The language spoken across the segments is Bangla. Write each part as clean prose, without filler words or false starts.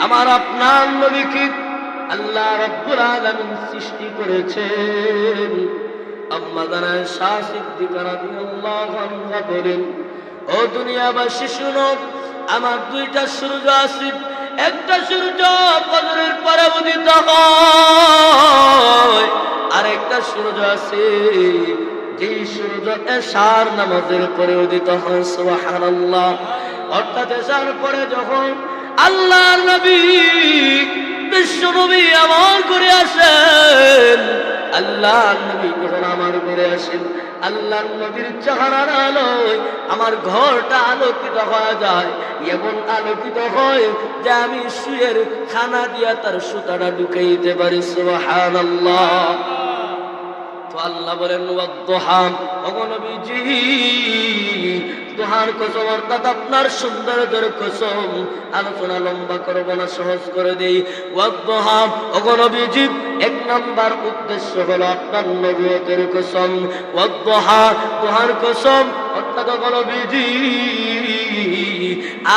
আমার আপনার নবীকে আল্লাহ রাব্বুল আলামিন সৃষ্টি করেছেন। আম্মা জানা শাহ সিদ্দিকা রাদিয়াল্লাহু আনহা বলেন, ও দুনিয়াবাসী শুনো, আমার দুইটা সূর্য আছে। একটা সূর্য ফজরের পরে উদিত হয়, আর একটা সূর্য আছে যে সূর্য এশার নামাজের পরে উদিত হয়। সুবহানাল্লাহ। অর্থাৎ এশার পরে যখন আল্লাহর নবী বিশ্ব নবী আমার ঘরে আসেন, আল্লাহর নবী যখন আমার ঘরে আসেন, আল্লাহর নবীর চেহারার আলোয় আমার ঘরটা আলোকিত হয়ে যায়। এমন আলোকিত হয় যে আমি শুয়ের খানা দিয়া তার সুতাটা ঢুকাইতে পারি। সুবহানাল্লাহ। তো আল্লাহ বলেন ওয়াদ-দুহা, ওগো নবীজি দুহার কসম, অর্থাৎ আপনার সৌন্দর্যের কসম। আলোচনা লম্বা করব না, সহজ করে দেই। ওয়াদ-দুহা, ওগো নবীজি এক নাম্বার উদ্দেশ্য হলো আপনার নবুয়তের কসম। ওয়াদ-দুহা, দুহার কসম, অর্থাৎ ওগো নবীজি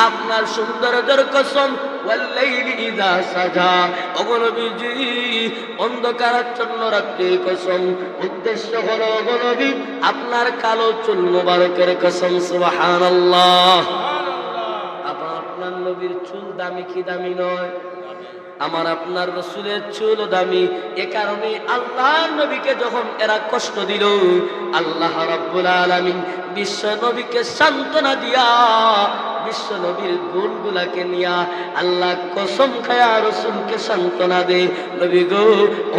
আপনার সৌন্দর্যের কসম। ওয়াল-লাইলি ইযা সাজা, ওগো নবীজি অন্ধকারাচ্ছন্ন রাত্রির কসম। উদ্দেশ্য হলো ওগো নবী আপনার কালো চুল মোবারকের কসম। সুবহানাল্লাহ। আপনার নবীর চুল দামি কি দামি নয়? আমার আপনার রাসূলের চুল দামি। এ কারণে আল্লাহর নবীকে যখন এরা কষ্ট দিল, আল্লাহ রাব্বুল আলামিন বিশ্ব নবীকে সান্ত্বনা দিয়া, বিশ্ব নবীর গুণগুলাকে নিয়া আল্লাহ কসম খায়া রাসূলকে সান্ত্বনা দে। নবী গো,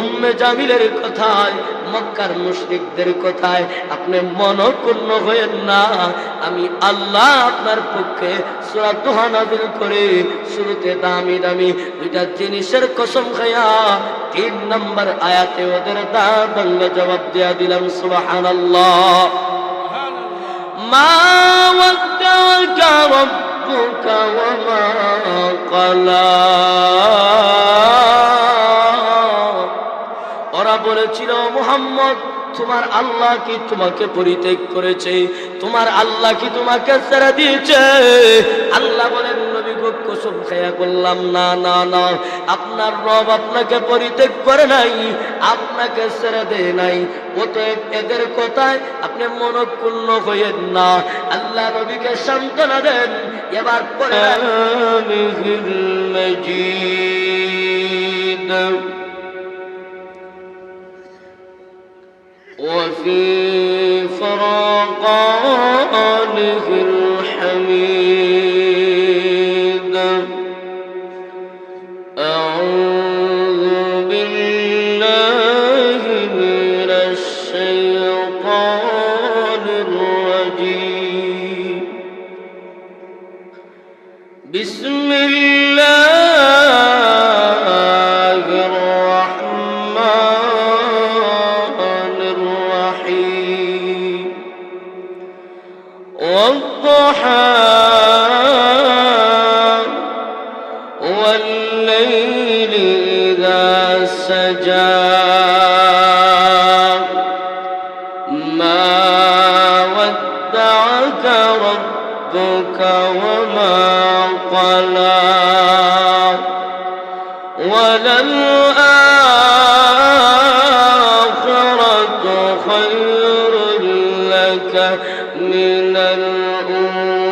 উম্মে জামিলের কথায়, মক্কার মুশরিকদের কথায় আপনি মনঃক্ষুণ্ণ হয়েন না। আমি আল্লাহ আপনার পক্ষে সূরা দুহা নাযিল করে শুরুতে দামি দামি দুইটা জিনিসের কসম খায়া 3 নম্বর আয়াতে ওদের দাঁড়ানো জবাব দিয়া দিলাম। সুবহানাল্লাহ। মা ওয়াদ্দাকা রাব্বুকা ওয়া মা ক্বালা। ওরা বলেছিল, মুহাম্মদ তোমার আল্লাহ কি তোমাকে পরিত্যাগ করেছে? তোমার আল্লাহ কি তোমাকে ছেড়ে দিয়েছে? আল্লাহ বলেন, নবী গো কসম খায়া বললাম, না না না, আপনার রব আপনাকে পরিত্যাগ করে নাই, আপনাকে ছেড়ে দেয় নাই। অতএব এদের কথায় আপনি মনঃক্ষুণ্ণ হইয়েন না। আল্লাহ নবীকে সান্ত্বনা দেন। এবার পরে وفي فرقانه الحميد. أعوذ بالله من الشيطان الرجيم. بسم الله والضحى والليل إذا سجى ما ودعك ربك وما قلى وللآخرة خير لك من الأولى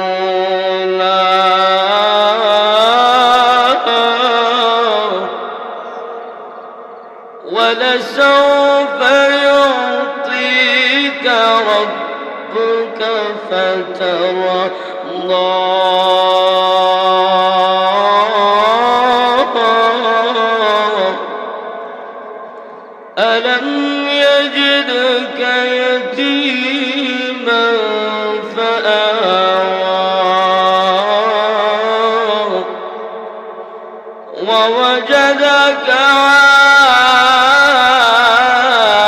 ولسوف يعطيك ربك فترضى. ألم يجدك يتيما فآوى ووجدك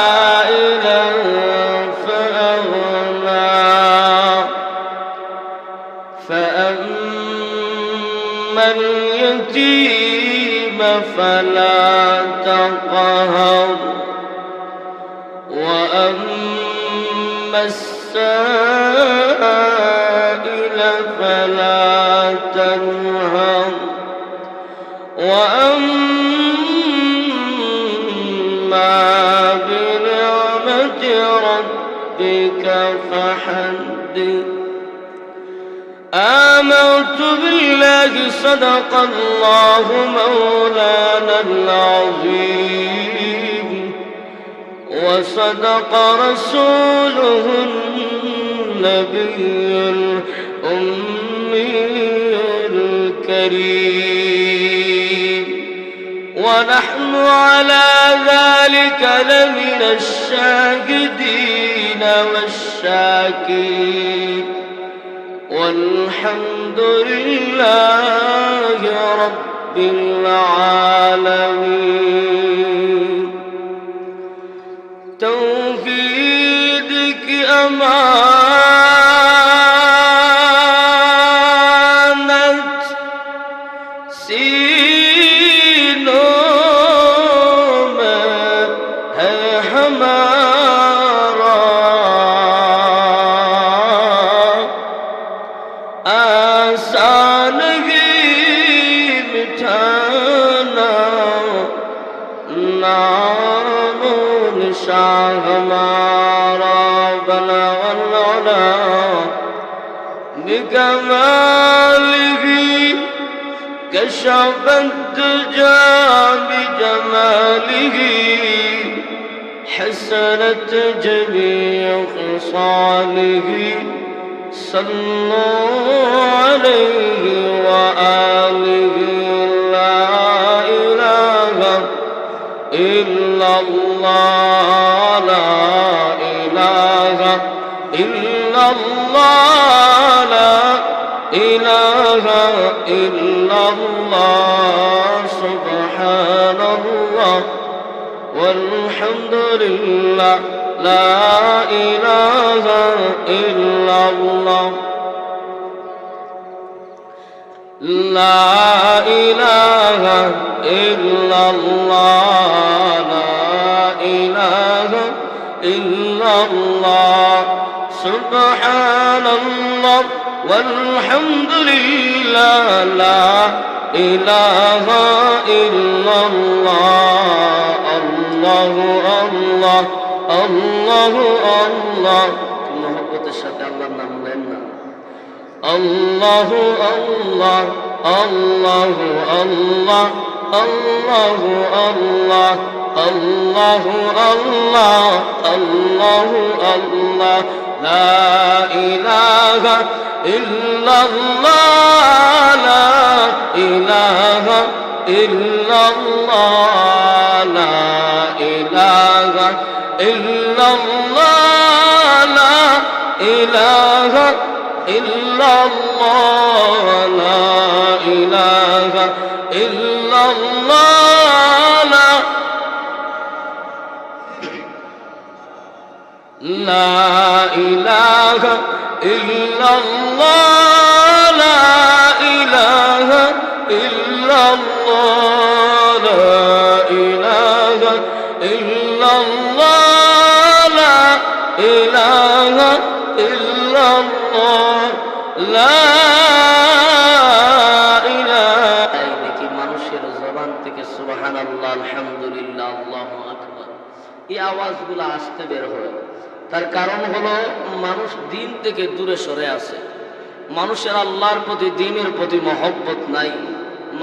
عائلا فأغنى فأما اليتيم فلا تقهر وأما السائل فلا تنهر وأما بنعمة ربك فحدث آمنت بالله صدق الله مولانا العظيم وصدق رسوله النبي الأمي الكريم ونحن على ذلك لمن الشاهدين والشاكرين والحمد لله رب العالمين. توحيدك أمانة سينوں میں ہے ہمارا آسان ہی مٹھانا نام و نشان ہمارا بلغ العلا بکمالہ كشف الدجى بجماله حسنت جميع خصاله صلوا عليه وآله لا إله إلا الله لا إله إلا الله لا إله إلا الله سبحان الله والحمد لله لا إله إلا الله لا إله إلا الله لا إله إلا الله سبحان الله والحمد لله لا إله إلا الله الله الله الله الله محبت الشهادة الله نام لنا الله الله الله الله الله الله الله الله الله الله لا إله إلا الله لا إله إلا الله لا إله إلا الله لا إله إلا الله لا إله إلا الله لا إله إلا الله لا إله إلا الله لا إله إلا الله لا إله إلا الله لا إله দেখি মানুষের জবান থেকে সুবহানাল্লাহ আলহামদুলিল্লাহ আল্লাহু আকবার এই আওয়াজগুলো আসতে বের হয়। তার কারণ হলো মানুষ দিন থেকে দূরে সরে আছে, মানুষের আল্লাহর প্রতি দ্বীনের প্রতি মহব্বত নাই।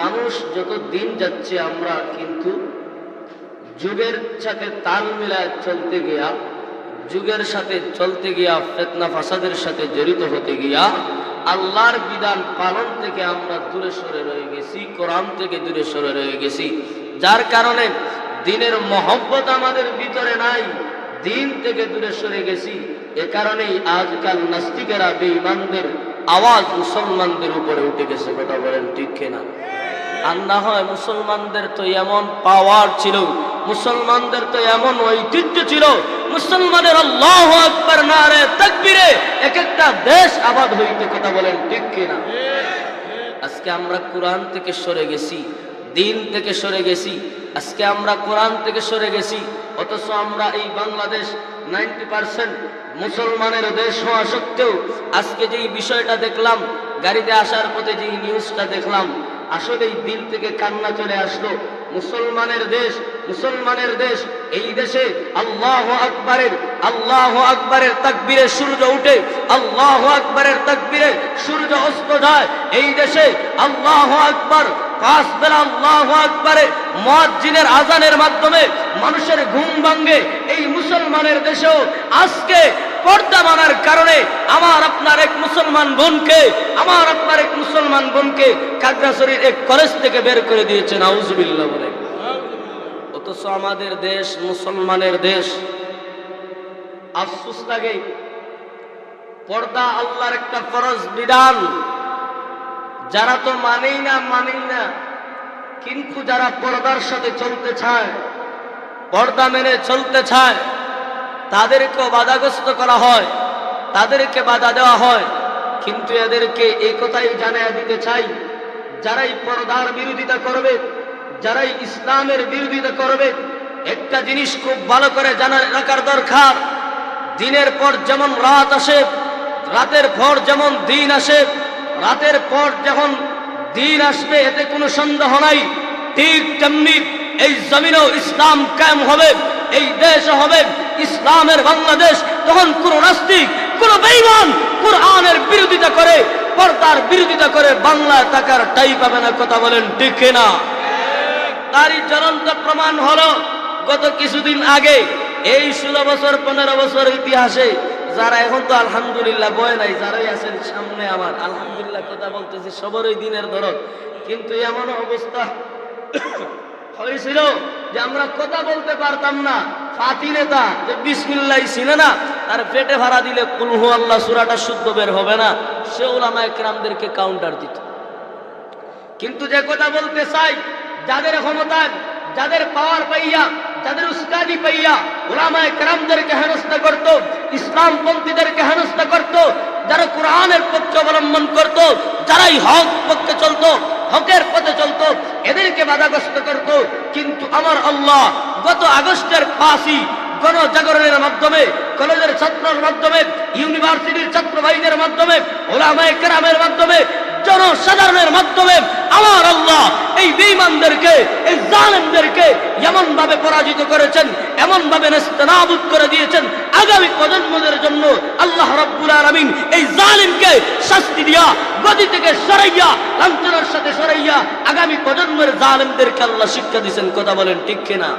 মানুষ যত দিন যাচ্ছে আমরা কিন্তু যুগের সাথে তাল মিলায় চলতে গিয়া, যুগের সাথে চলতে গিয়া, ফিতনা ফাসাদের সাথে জড়িত হতে গিয়া আল্লাহর বিধান পালন থেকে আমরা দূরে সরে রয়ে গেছি, কোরআন থেকে দূরে সরে রয়ে গেছি। যার কারণে দ্বীনের মহব্বত আমাদের ভিতরে নাই, দিন থেকে দূরে সরে গেছি। এ কারণেই আজকাল নাস্তিকেরা বেঈমানদের আওয়াজ মুসলমানদের উপরে উঠে গেছে। কথা বলেন ঠিক কিনা? আর না হয় মুসলমানদের তো এমন পাওয়ার ছিল, মুসলমানদের তো এমন ঐতিহ্য ছিল, মুসলমানের আল্লাহু আকবার নারে তাকবীরে এক একটা দেশ আবাদ হইতে। কথা বলেন ঠিক কিনা? আজকে আমরা কোরআন থেকে সরে গেছি, দিন থেকে সরে গেছি, আজকে আমরা কোরআন থেকে সরে গেছি। অথচ আমরা এই বাংলাদেশ 90% মুসলমানের দেশ হওয়া সত্ত্বেও আজকে যেই বিষয়টা দেখলাম, গাড়িতে আসার পথে যেই নিউজটা দেখলাম, আসলেই দিল থেকে কান্না চলে আসলো। মুসলমানের দেশ, এই দেশে আল্লাহু আকবারের তাকবীরে সূর্য উঠে, আল্লাহু আকবারের তাকবীরে সূর্য অস্ত যায়। এই দেশে আল্লাহু আকবার 5 বেলা আল্লাহু আকবারে মুয়াজ্জিনের আযানের মাধ্যমে মানুষের ঘুম ভাঙে। এই মুসলমানের দেশেও আজকে পর্দা মানার কারণে আমার আপনার এক মুসলমান বোনকে খাগড়াছড়ির এক কলেজ থেকে বের করে দিয়েছে, নাউজুবিল্লাহ বলে। অথচ আমাদের দেশ মুসলমানের দেশ। আফসোস লাগে, পর্দা আল্লাহর একটা ফরজ বিধান, যারা তো মানেই না, কিন্তু যারা পর্দার সাথে চলতে চায়, পর্দা মেনে চলতে চায়, তাদেরকেও বাধাগ্রস্ত করা হয়, তাদেরকে বাধা দেওয়া হয়। কিন্তু এদেরকে এই কথাই জানিয়ে দিতে চাই, যারাই পর্দার বিরোধিতা করবে, যারাই ইসলামের বিরোধিতা করবে, একটা জিনিস খুব ভালো করে জানা রাখার দরকার। দিনের পর যেমন রাত আসে, রাতের পর যেমন দিন আসে, রাতের পর যখন দিন আসবে এতে কোনো সন্দেহ নাই, ঠিক তেমনি এই জমিনেও ইসলাম কায়েম হবে, এই দেশও হবে ইসলামের বাংলাদেশ। তখন কোন নাস্তিক, কোন বেঈমান কুরআনের বিরোধিতা করে, পর্দার বিরোধিতা করে বাংলায় থাকার টাই পাবে না। কথা বলেন ঠিক কিনা? তারই জ্বলন্ত প্রমাণ হলো গত কিছুদিন আগে, এই 16 বছর 15 বছর ইতিহাসে যারা এখন তো আলহামদুলিল্লাহ বয় নাই, যারাই আছেন সামনে আমার আলহামদুলিল্লাহ কথা বলতেছি, সবারই দিনের দরদ। কিন্তু এমন অবস্থা হয়েছিল যে আমরা কথা বলতে পারতাম না। ফাতি নেতা যে বিসমিল্লাহ ছিল না, তার পেটে ভাড়া দিলে কুল হু আল্লাহ সূরাটা শুদ্ধ বের হবে না, সে উলামায়ে কেরামদেরকে কাউন্টার দিত। কিন্তু যে কথা বলতে চাই, যাদের ক্ষমতা, যাদের পাওয়ার পাইয়া, যাদের উস্তাদি পাইয়া উলামায়ে কেরামদেরকে হেনস্থা করত, ইসলামপন্থীদেরকে হেনস্থা করত, যারা কোরআনের পক্ষে অবলম্বন করত, যারাই হক পক্ষে চলতো, হকের পথে চলতো, এদেরকে বাধাগ্রস্ত করত। কিন্তু আমার আল্লাহ গত আগস্টের 5ই গণজাগরণের মাধ্যমে, কলেজের ছাত্রর মাধ্যমে, ইউনিভার্সিটির ছাত্র ভাইদের মাধ্যমে, উলামায়ে কেরামের মাধ্যমে, জনসাধারণের মাধ্যমে আমার আল্লাহ এই বেঈমানদেরকে, এই জালেমদেরকে এমন ভাবে পরাজিত করেছেন, এমন ভাবে নেস্তনাবুদ করে দিয়েছেন। আগামী প্রজন্মদের জন্য আল্লাহ রাব্বুল আলামিন এই জালিমকে শাস্তি দিয়া, গদি থেকে সরাইয়া, লাঞ্ছনার সাথে সরাইয়া আগামী প্রজন্মের জালেমদেরকে আল্লাহ শিক্ষা দিয়েছেন। কথা বলেন ঠিক কিনা?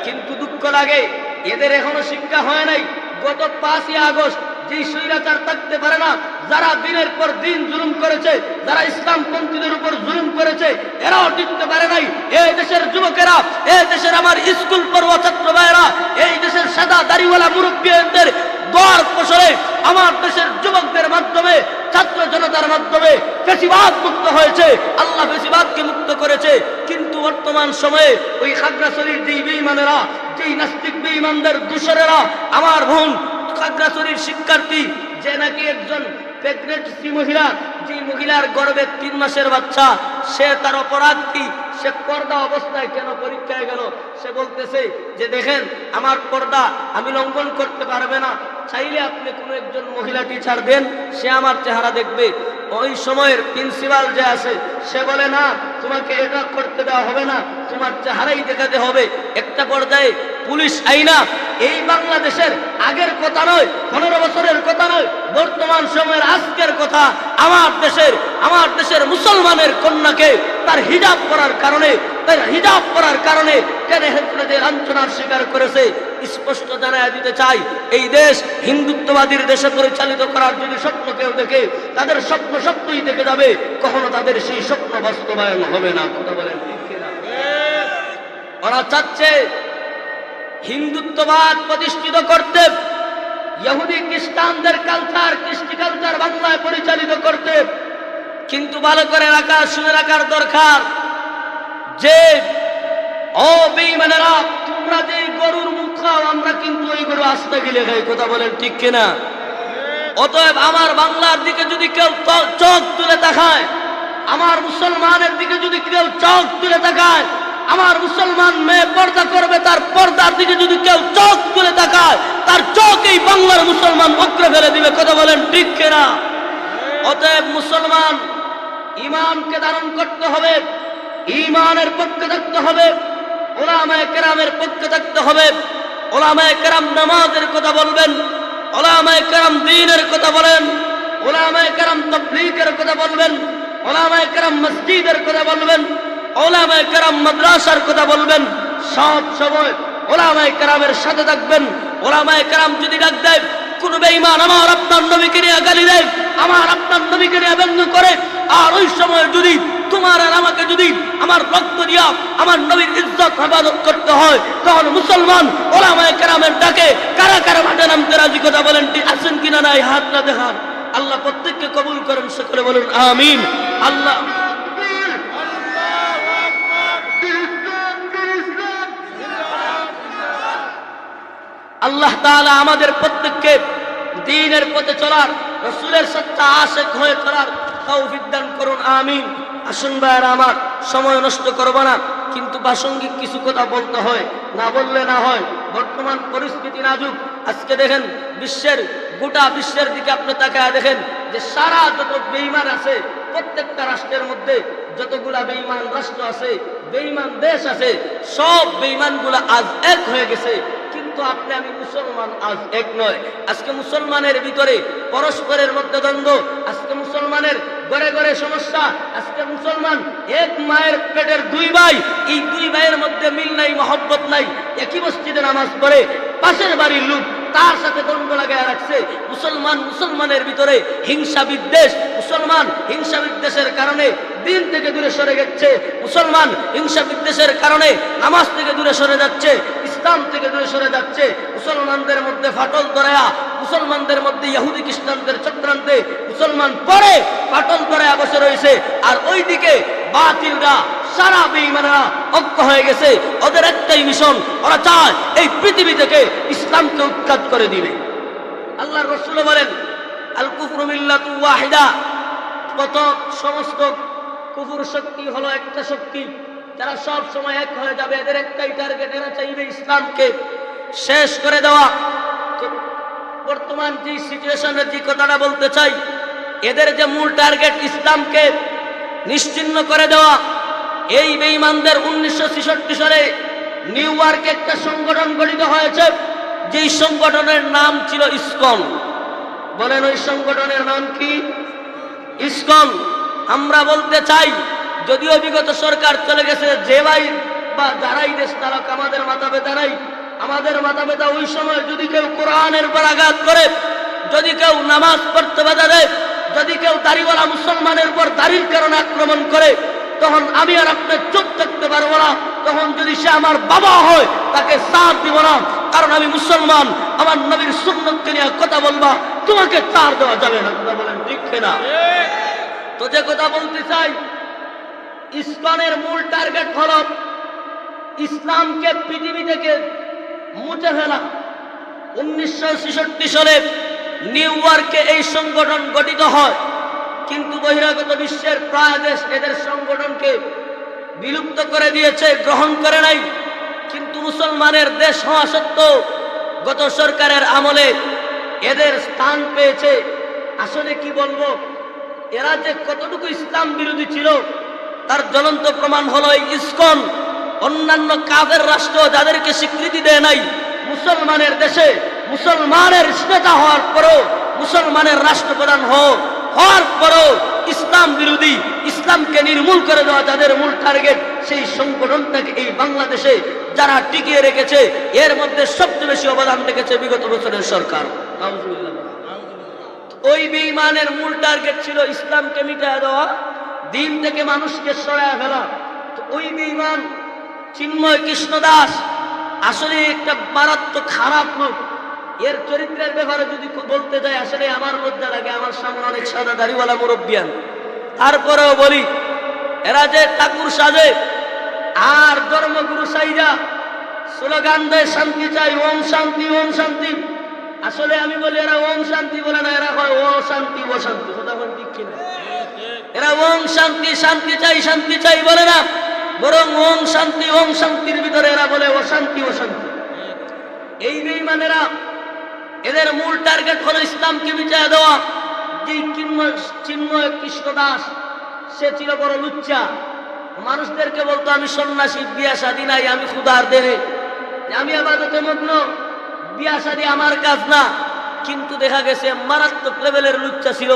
কিন্তু দুঃখ লাগে, এদের এখনো শিক্ষা হয় নাই। গত 5ই আগস্ট যে স্বৈরাচার থাকতে পারে না, যারা দিনের পর দিন জুলুম করেছে, যারা ইসলামপন্থীদের উপর জুলুম করেছে, এরাও টিকতে পারে নাই। এই দেশের যুবকেরা, এই দেশের আমার স্কুল পড়ুয়া ছাত্র ভাইয়েরা, এই দেশের সাদা দাড়িওয়ালা মুরব্বীদের দোয়ার ফসলে আমার দেশের যুবকদের মাধ্যমে, ছাত্র জনতার মাধ্যমে ফ্যাসিবাদ মুক্ত হয়েছে। আল্লাহ ফ্যাসিবাদকে মুক্ত করেছে। কিন্তু বর্তমান সময়ে ওই খাগড়াছড়ির যেই বেঈমানেরা, যেই নাস্তিক বেঈমানদের দূষরেরা, আমার বোন খাগড়াছড়ির শিক্ষার্থী, যে নাকি একজন প্রেগনেন্সি মহিলা, যে মহিলার গর্ভে 3 মাসের বাচ্চা, সে তার অপরাধ কি? সে পর্দা অবস্থায় কেন পরীক্ষায় গেল? সে বলতেছে যে দেখেন আমার পর্দা আমি লঙ্ঘন করতে পারবে না, চাইলে আপনি কোনো একজন মহিলা টিচার দেন, সে আমার চেহারা দেখবে। ওই সময়ের প্রিন্সিপাল যে আছে সে বলে না, তোমাকে এটা করতে দেওয়া হবে না, তোমার চেহারাই দেখাতে হবে। একটা পর্যায়ে পুলিশ আইনা, এই বাংলাদেশের আগের কথা নয়, 15 বছরের কথা নয়, বর্তমান সময়ের আজকের কথা। আমার দেশের মুসলমানের কন্যাকে তার হিজাব পরার কারণে টেনে হেঁচড়ে যে লাঞ্ছনার শিকার করেছে। স্পষ্ট জানায় দিতে চাই, এই দেশ হিন্দুত্ববাদীর দেশে পরিচালিত করার যদি স্বপ্ন কেউ দেখে, তাদের স্বপ্নই দেখে যাবে, কখনো তাদের সেই স্বপ্ন বাস্তবায়ন হবে না। কথা বলেন ঠিক কিনা? ওরা চাচ্ছে হিন্দুত্ববাদ প্রতিষ্ঠিত করতে, ইহুদি খ্রিস্টানদের কালচার, কৃষ্টি কালচার বাংলায় পরিচালিত করতে। কিন্তু ভালো করে শুনে রাখার দরকার যে ও বেঈমানেরা, তোমরা যে গরুর মুখ খাও, আমরা কিন্তু ওই গরু আস্তে গিলে খাই। কথা বলেন ঠিক কিনা? অতএব আমার বাংলার দিকে যদি কেউ চোখ তুলে তাকায়, আমার মুসলমানের দিকে যদি কেউ চোখ তুলে তাকায়, আমার মুসলমান মেয়ে পর্দা করবে, তার পর্দার দিকে যদি কেউ চোখ তুলে তাকায়, তার চোখেই বাংলার মুসলমান উপরে ফেলে দিবে। কথা বলেন ঠিক কিনা? অতএব মুসলমান ইমানকে ধারণ করতে হবে, ইমানের পক্ষে থাকতে হবে, উলামায়ে কেরামের পক্ষে থাকতে হবে। উলামায়ে কেরাম নামাজের কথা বলবেন, উলামায়ে কেরাম দ্বীনের কথা বলেন, উলামায়ে কেরাম তাবলীগের কথা বলবেন, উলামায়ে কেরাম মসজিদের কথা বলবেন, উলামায়ে কেরাম মাদ্রাসার কথা বলবেন। সব সময় উলামায়ে কেরামের সাথে থাকবেন। উলামায়ে কেরাম যদি ডাক দেয় কোন বেঈমান আমার আপনার নবীকে নিয়ে গালি দেয়, আমার আপনার নবীকে নিয়ে ব্যঙ্গ করে, আর ওই সময় যদি তোমার আর আমাকে যদি আমার রক্ত দিয়া আমার নবীর ইজ্জত হেফাজত করতে হয়, তখন মুসলমান উলামায়ে কেরামের ডাকে কারা কারা মাঠে নামতে রাজি কথা বলেন, আছেন কিনা নাই হাত না দেখান। আল্লাহ প্রত্যেককে কবুল করেন, সকলে বলেন আমিন। আল্লাহ আল্লাহ তাআলা আমাদের প্রত্যেককে দ্বীনের পথে চলার, রাসূলের সত্য আশিক হয়ে চলার তৌফিক দান করুন, আমিন। আসুন ভাইরা আমার, সময় নষ্ট করব না, কিন্তু প্রাসঙ্গিক কিছু কথা বলতে হয়, না বললে না হয়। বর্তমান পরিস্থিতি নাজুক। আজকে দেখেন বিশ্বের, গোটা বিশ্বের দিকে আপনি তাকায় দেখেন যে সারা যত বেঈমান আছে, প্রত্যেকটা রাষ্ট্রের মধ্যে যতগুলা বেঈমান রাষ্ট্র আছে, বেঈমান দেশ আছে, সব বেঈমানগুলা আজ এক হয়ে গেছে। কিন্তু আপনি আমি মুসলমান আজ এক নয়। আজকে মুসলমানের ভিতরে পরস্পরের মধ্যে দ্বন্দ্ব, আজকে মুসলমানের ঘরে ঘরে সমস্যা, আজকে মুসলমান এক মায়ের পেটের দুই ভাই, এই দুই ভাইয়ের মধ্যে মিল নাই, মহব্বত নাই। একই মসজিদে নামাজ পড়ে, পাশের বাড়ির লোক তার সাথে দ্বন্দ্ব লাগায় রাখছে। মুসলমানের ভিতরে হিংসা বিদ্বেষ, মুসলমান হিংসা বিদ্বেষের কারণে দিন থেকে দূরে সরে গেছে, মুসলমান হিংসা বিদ্বেষের কারণে নামাজ থেকে দূরে সরে যাচ্ছে, ইসলাম থেকে দূরে সরে যাচ্ছে। মুসলমানদের মধ্যে ফাটল ধরায়া, মুসলমানদের মধ্যে ইহুদি খ্রিস্টানদের চক্রান্তে মুসলমান পরে ফাটল ধরায়া বসে রয়েছে। আর ওইদিকে বাতিলরা, সারা বেঈমানরা ঐক্য হয়ে গেছে। ওদের একটাই মিশন, ওরা চায় এই পৃথিবী থেকে ইসলামকে উৎখাত করে দিবে। আল্লাহর রাসূল বলেন, আল কুফরু মিল্লাতু ওয়াহিদা, কত সমস্ত কুফর শক্তি হলো একটা শক্তি, যারা সব সময় এক হয়ে যাবে। এদের একটাই টার্গেট, এরা চাইবে ইসলামকে শেষ করে দেওয়া। বর্তমান যে সিচুয়েশনে যে কথাটা বলতে চাই, এদের যে মূল টার্গেট ইসলামকে নিশ্চিহ্ন করে দেওয়া। এই বেঈমানদের 1966 সালে নিউ ইয়র্কে একটা সংগঠন গঠিত হয়েছে, যেই সংগঠনের নাম ছিল ইসকন। বলেন ওই সংগঠনের নাম কি? ইসকন। আমরা বলতে চাই, যদিও বিগত সরকার চলে গেছে, যে ভাই বা যারাই দেশ চালক, আমাদের মাথা ব্যথা নাই। আমাদের মাথা ব্যথা ওই সময় যদি কেউ কোরআনের উপর আঘাত করে, যদি কেউ নামাজ পড়তে বাধা দেয়, যদি কেউ দাড়িওয়ালা মুসলমানের উপর দাড়ির কারণে আক্রমণ করে, তখন আমি আর আপনি চুপ থাকতে পারবো না। তখন যদি সে আমার বাবা হয়, তাকে সাথ দিব না, কারণ আমি মুসলমান। আমার নবীর সুন্নতকে নিয়ে কথা বলবা, তোমাকে ছাড় দেওয়া যাবে না। কথা বলেন ঠিক না? তো যে কথা বলতে চাই, ইসলামের মূল টার্গেট হলো ইসলামকে পৃথিবী থেকে মুছে ফেলা। 1966 সালে নিউ ইয়র্কে এই সংগঠন গঠিত হয়, কিন্তু বহিরাগত বিশ্বের প্রায় দেশ এদের সংগঠনকে বিলুপ্ত করে দিয়েছে, গ্রহণ করে নাই। কিন্তু মুসলমানের দেশ হওয়া সত্ত্বেও গত সরকারের আমলে এদের স্থান পেয়েছে। আসলে কি বলবো, এরা যে কতটুকু ইসলাম বিরোধী ছিল তার জ্বলন্ত প্রমাণ হলো এই ইসকন। অন্যান্য কাফের রাষ্ট্র যাদেরকে স্বীকৃতি দেয় নাই, মুসলমানের দেশে মুসলমানের নেতা হওয়ার পরও, মুসলমানের রাষ্ট্রপ্রধান হওয়ার পরও ইসলাম বিরোধী, ইসলামকে নির্মূল করে দেওয়া যাদের মূল টার্গেট, সেই সংগঠনটাকে এই বাংলাদেশে যারা টিকিয়ে রেখেছে, এর মধ্যে সবচেয়ে বেশি অবদান রেখেছে বিগত বছরের সরকার। ওই বেঈমানের মূল টার্গেট ছিল ইসলামকে মিটায় দেওয়া, দিন থেকে মানুষকে সরায় ফেলা। তো ওই বেঈমান চিন্ময় কৃষ্ণ দাস আসলে একটা মারাত্মক খারাপ লোক। এর চরিত্রের ব্যাপারে যদি বলতে যাই, আসলে আমার লজ্জা লাগে। আমার সামনে অনেক সাদা দাড়িওয়ালা মুরব্বিয়ান, তারপরেও বলি, এরা যে ঠাকুর সাজে আর ধর্মগুরু সাইজা স্লোগান দেয় শান্তি চাই, ওম শান্তি ওম শান্তি। আসলে আমি বলি, এরা ওম শান্তি বলে না, এরা হয় ও শান্তি ও শান্তি। কথা বল ঠিক কিনা? এরা ওম শান্তি, শান্তি চাই, শান্তি চাই বলে না, বরং ওম শান্তি, ওম শান্তির ভিতরে এরা বলে অশান্তি অশান্তি। এই বেঈমানেরা, এদের মূল টার্গেট হলো ইসলামকে মিটায় দেওয়া। যে চিন্ময় কৃষ্ণ দাস, সে ছিল বড় লুচ্চা। মানুষদেরকে বলতো আমি সন্ন্যাসী, বিয়া শাদী নাই, আমি খুদার দেনে, আমি ইবাদতে মগ্ন, বিয়া শাদী আমার কাজ না। কিন্তু দেখা গেছে মারাত্মক লেভেলের লুচ্চা ছিল।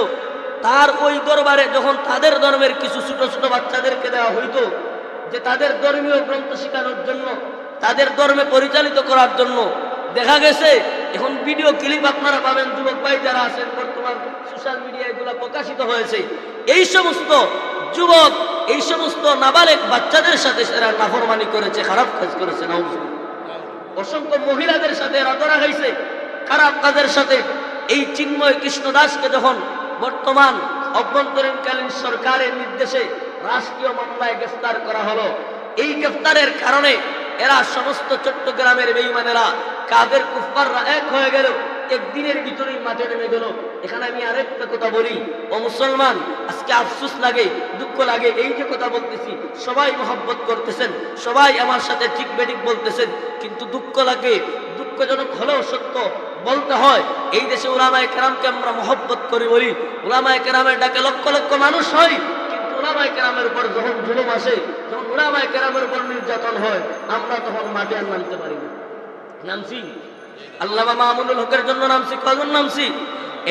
তার ওই দরবারে যখন তাদের ধর্মের কিছু ছোট ছোট বাচ্চাদেরকে দেওয়া হইতো যে তাদের ধর্মীয় গ্রন্থ শেখানোর জন্য, তাদের ধর্মে পরিচালিত করার জন্য, দেখা গেছে এখন ভিডিও ক্লিপ আপনারা পাবেন, যুবক ভাই যারা আছেন বর্তমান সোশ্যাল মিডিয়ায় এগুলো প্রকাশিত হয়েছে। এই সমস্ত যুবক, এই সমস্ত নাবালেগ বাচ্চাদের সাথে এরা নাফরমানি করেছে, খারাপ কাজ করেছে। অসংখ্য মহিলাদের সাথে এরা ধরা হয়েছে খারাপ কাজের সাথে। এই চিন্ময় কৃষ্ণ দাসকে যখন বর্তমান অভ্যন্তরীণকালীন সরকারের নির্দেশে রাষ্ট্রীয় মামলায় গ্রেফতার করা হলো, এই গ্রেফতারের কারণে এরা সমস্ত চট্টগ্রামের বেঈমানেরা, কাদের কুফফাররা এক হয়ে গেল, একদিনের ভিতরেই মাঠে নেমে গেল। এখানে আমি আরেকটা কথা বলি, ও মুসলমান, আজকে আফসোস লাগে, দুঃখ লাগে, এই যে কথা বলতেছি সবাই মহব্বত করতেছেন, সবাই আমার সাথে ঠিক বেঠিক বলতেছেন, কিন্তু দুঃখ লাগে, দুঃখজনক হলেও সত্য বলতে হয়। এই দেশে উলামায়ে কেরামকে আমরা মহব্বত করি বলি, উলামায়ে কেরামের ডাকে লক্ষ লক্ষ মানুষ হয়, কিন্তু উলামায়ে কেরামের উপর যখন জুলুম আসে, যখন উলামায়ে কেরামের উপর নির্যাতন হয়, আমরা তখন মাঠে আর নামতে পারি না। নামছি আল্লামা মামুনুল হকের জন্য নামছি, কজন নামছি?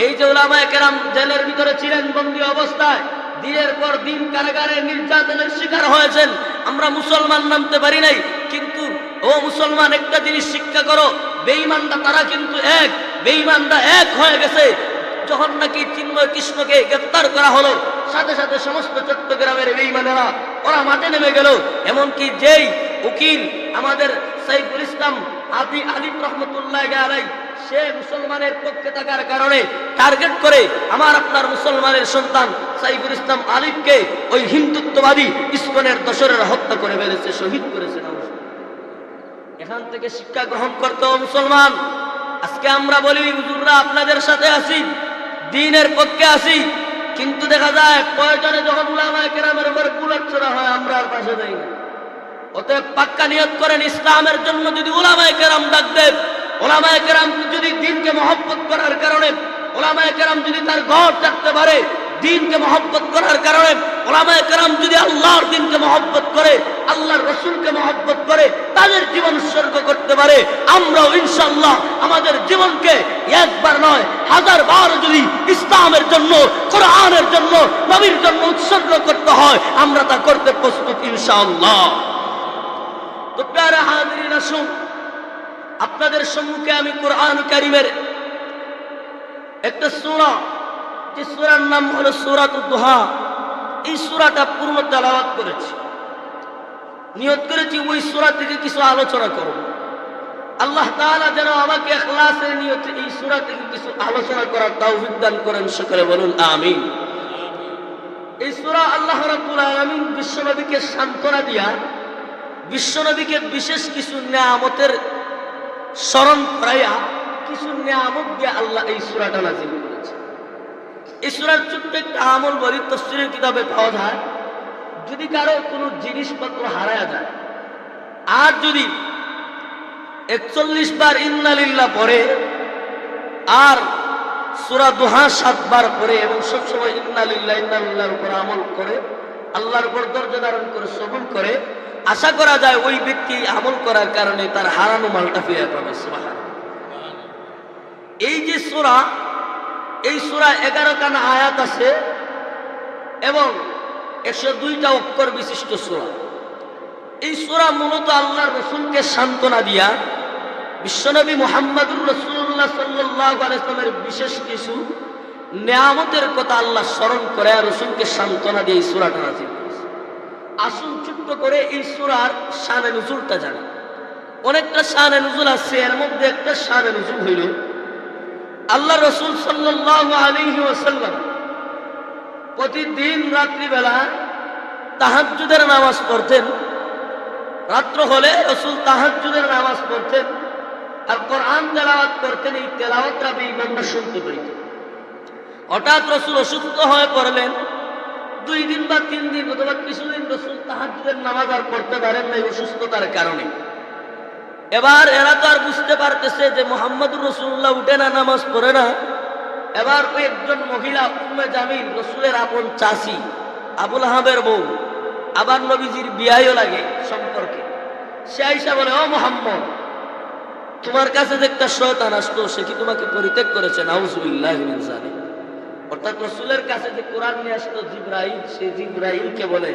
এই যে উলামায়ে কেরাম জেলের ভিতরে ছিলেন বন্দী অবস্থায়, দিনের পর দিন কারাগারে নির্যাতনের শিকার হয়েছেন, আমরা মুসলমান নামতে পারি নাই। কিন্তু ও মুসলমান, একটা জিনিস শিক্ষা করো, বেঈমানরা তারা কিন্তু এক, বেঈমানরা এক হয়ে গেছে। যখন নাকি চিন্ময় কৃষ্ণকে গ্রেফতার করা হলো, সাথে সাথে সমস্ত চট্টগ্রামের বেঈমানেরা ওরা মাঠে নেমে গেল। এমনকি যেই উকিল আমাদের সাইফুল ইসলাম আলিফ রহমতুল্লাহ আলাই, সে মুসলমানের পক্ষে থাকার কারণে টার্গেট করে আমার আপনার মুসলমানের সন্তান সাইফুল ইসলাম আলিফকে ওই হিন্দুত্ববাদী ইসকনের দোসরেরা হত্যা করে ফেলেছে, শহীদ করেছে। এখান থেকে শিক্ষা গ্রহণ করতে হবে মুসলমান। আজকে আমরা বলি হুজুররা আপনাদের সাথে আছি, দ্বীনের পক্ষে আছি, কিন্তু দেখা যায় প্রয়োজনে যখন উলামায়ে কেরামের উপর বুলেট ছোড়া হয় আমরা আর পাশে যাই না। অতএব পাক্কা নিয়ত করেন, ইসলামের জন্য যদি উলামায়ে কেরাম ডাক দেন, উলামায়ে কেরাম যদি দ্বীনকে মহব্বত করার কারণে, উলামায়ে কেরাম যদি তার ঘর থাকতে পারে দ্বীনকে মহব্বত করার কারণে, উলামায়ে কেরাম যদি আল্লাহর দ্বীনকে মহব্বত করে, আল্লাহর রাসূলকে মহব্বত করে, তাদের জীবন উৎসর্গ করতে পারে, আমরাও ইনশাআল্লাহ আমাদের জীবনকে একবার নয় 1000 বার যদি ইসলামের জন্য, কোরআনের জন্য, নবীর জন্য উৎসর্গ করতে হয়, আমরা তা করতে প্রস্তুত ইনশাআল্লাহ। তো প্যারা হাজিরিন, আসুন আপনাদের সম্মুখে আমি কোরআন কারীমের একটা সূরা, যে সূরার নাম হলো সূরাতুদ দুহা, এই সূরাটা পূর্ণ তেলাওয়াত করেছি। নিয়ত করেছি ওই সূরা থেকে কিছু আলোচনা করব। আল্লাহ তাআলা যেন আমাকে ইখলাসের নিয়তে এই সূরা থেকে কিছু আলোচনা করার তৌফিক দান করেন, সকলে বলুন আমিন। এই সূরা আল্লাহ রাব্বুল আলামিন বিশ্বনবীকে সান্ত্বনা দিয়া, বিশ্বনবীকে বিশেষ কিছু নিয়ামতের স্মরণ করাইয়া, কিছু নিয়ামত দিয়ে আল্লাহ এই সূরাটা নাযিল করেছে। এই সূরার ছোট্ট একটা আমল বলি, তাফসীরের কিতাবে পাওয়া যায়, যদি কারো কোনো জিনিসপত্র হারায়া যায়, আর যদি 41 বার ইন্না লিল্লাহ পড়ে, আর সূরা দুহা 7 বার পড়ে, এবং সবসময় ইন্না লিল্লাহ ইন্না লিল্লাহর উপর আমল করে, আল্লাহর উপর ধৈর্য ধারণ করে সবর করে, আশা করা যায় ওই ব্যক্তি আমল করার কারণে তার হারানো মালটা ফিরে পাবে। সুবহানাল্লাহ। এই যে সূরা, এই সূরা 11 খানা আয়াত আছে এবং 102টা অক্ষর বিশিষ্ট সূরা। এই সূরা মূলত আল্লাহর রাসূলকে সান্ত্বনা দিয়া, বিশ্বনবী মুহাম্মদুর রাসূলুল্লাহ সাল্লাল্লাহু আলাইহি ওয়াসাল্লামের বিশেষ কিছু নিয়ামতের কথা আল্লাহ স্মরণ করে রাসূলকে সান্ত্বনা দিয়ে এই সূরাটা নাযিল করেছে। আসুন ছোট্ট করে এই সূরার শানে নুজুলটা জানি। অনেকটা শানে নুজুল আছে, এর মধ্যে একটা শানে নুজুল হইল আল্লাহ রাসূল সাল্লাল্লাহু আলাইহি ওয়াসাল্লাম প্রতিদিন রাত্রিবেলা তাহাজ্জুদের নামাজ পড়তেন। রাত্র হলে রাসূল তাহাজ্জুদের নামাজ পড়তেন আর কোরআন তেলাওয়াত করতেন। এই তেলাওয়াতটা বেঈমানরা শুনতে পেত। হঠাৎ রাসূল অসুস্থ হয়ে পড়লেন, 2 দিন বা 3 দিন অথবা কিছুদিন রাসূল তাহাজ্জুদের নামাজ আর পড়তে পারেন নাই অসুস্থতার কারণে। এবার এরা তো আর বুঝতে পারতেছে যে মুহাম্মদুর রাসূলুল্লাহ উঠে না, নামাজ পড়ে না। এবার ওই একজন মহিলা উম্মে জামিল, রাসূলের আপন চাচী, আবুল আহাবের বউ, আবার নবীজির বিয়াইও লাগে সম্পর্কে। সে আইসা বলে, ও মুহাম্মদ, তোমার কাছে যে একটা শয়তান আসতো সে কি তোমাকে পরিত্যাগ করেছে? নাউজুবিল্লাহি মিন যালিক। অর্থাৎ রাসূলের কাছে যে কোরআন নিয়ে আসতো জিবরাইল, সে জিবরাইলকে বলে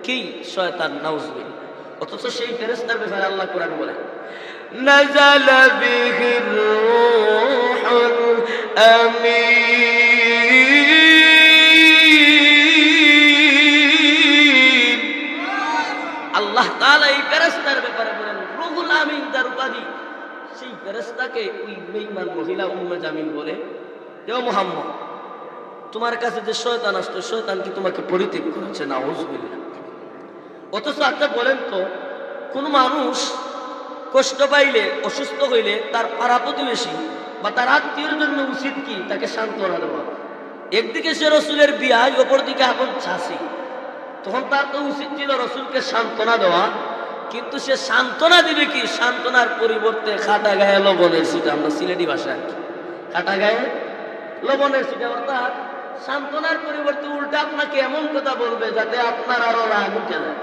কি শয়তান, নাউজুবিল্লাহ। অথচ সেই ফেরেশতার ব্যাপারে আল্লাহ কোরআন বলে, নাযালা বিহির রূহুল আমিন। আল্লাহ তাআলা এই ফেরেশতার ব্যাপারে বলেন রূহুল আমিন, যার উপাধি। সেই ফেরেশতাকে ওই বেঈমান মহিলা উম্মে জামিল বলে, ও মুহাম্মদ, তোমার কাছে যে শয়তান আসতো শয়তান কি তোমাকে পরিত্যাগ করেছে? নাউজুবিল্লাহ। অথচ আচ্ছা বলেন তো, কোন মানুষ কষ্ট পাইলে, অসুস্থ হইলে তার পাড়া প্রতিবেশী বা তার আত্মীয়ের জন্য উচিত কি তাকে সান্ত্বনা দেওয়া? একদিকে সে রসুলের বিয়াই, অপরদিকে এখন ছাসি, তখন তার তো উচিত ছিল রসুলকে সান্ত্বনা দেওয়া। কিন্তু সে সান্ত্বনা দিবে কি? সান্ত্বনার পরিবর্তে খাটা গায়ে লবণের ছিটা, আমরা সিলেটি ভাষা আর কি, খাটা গায়ে লবণের ছিটা। অর্থাৎ সান্ত্বনার পরিবর্তে উল্টা আপনাকে এমন কথা বলবে যাতে আপনার আরো রাগ উঠে যায়।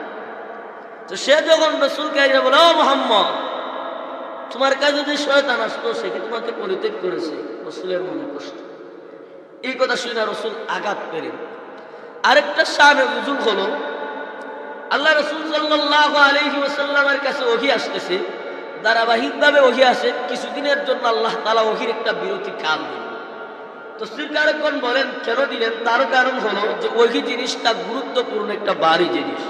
তো সে যখন রসুলকে বলে, ও মুহাম্মদ, তোমার কাছে যে শয়তান আসতো সে কি তোমাকে পরিত্যাগ করেছে? রসুলের মনে কষ্ট। এই কথা শুনে রসুল আঘাত পেলেন। আরেকটা শানে নুজুল হলো, আল্লাহ রসুল সাল্লাল্লাহু আলাইহি ওয়াসাল্লামের কাছে ওহী আসতেছে, ধারাবাহিকভাবে ওহী আসে। কিছুদিনের জন্য আল্লাহ তাআলা ওহীর একটা বিরতি কাল দিলেন। তফসীরকারগণ বলেন কেন দিলেন? তার কারণ হলো যে ওহী জিনিসটা গুরুত্বপূর্ণ একটা ভারী জিনিস।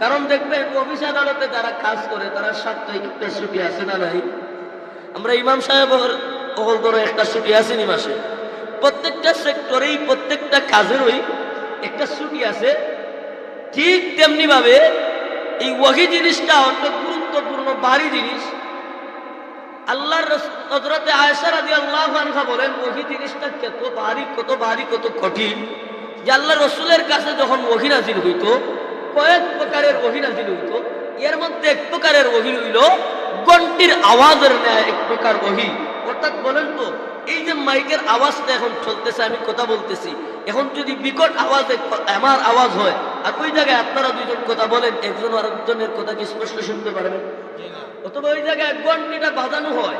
কারণ দেখবেন অফিস আদালতে যারা কাজ করে তারা সাপ্তাহিক একটা ছুটি আছে না নাই? আমরা ইমাম সাহেবের অহল ধরো একটা ছুটি আছে নি মাসে। প্রত্যেকটা সেক্টরেই প্রত্যেকটা কাজেরই একটা ছুটি আছে। ঠিক তেমনি ভাবে এই ওহী জিনিসটা অনেক গুরুত্বপূর্ণ ভারী জিনিস। আল্লাহর রাসূল হযরতে আয়েশা রাদিয়াল্লাহু আনহা বলেন ওহী জিনিসটা কত ভারী, কত ভারী, কত কঠিন যে আল্লাহর রাসূলের কাছে যখন ওহী নাযিল হইতো, কয়েক প্রকারের ওহী নাযিল হইতো। এর মধ্যে এক প্রকারের ওহী হইল ঘন্টির আওয়াজের ন্যায় এক প্রকার ওহী। অর্থাৎ বলেন তো, এই যে মাইকের আওয়াজটা এখন চলতেছে, আমি কথা বলতেছি, এখন যদি বিকট আওয়াজে আমার আওয়াজ হয় আর ওই জায়গায় আপনারা দুইজন কথা বলেন, একজন আরেকজনের কথা কি স্পষ্ট শুনতে পারবেন? অথবা ওই জায়গায় ঘন্টিটা বাজানো হয়,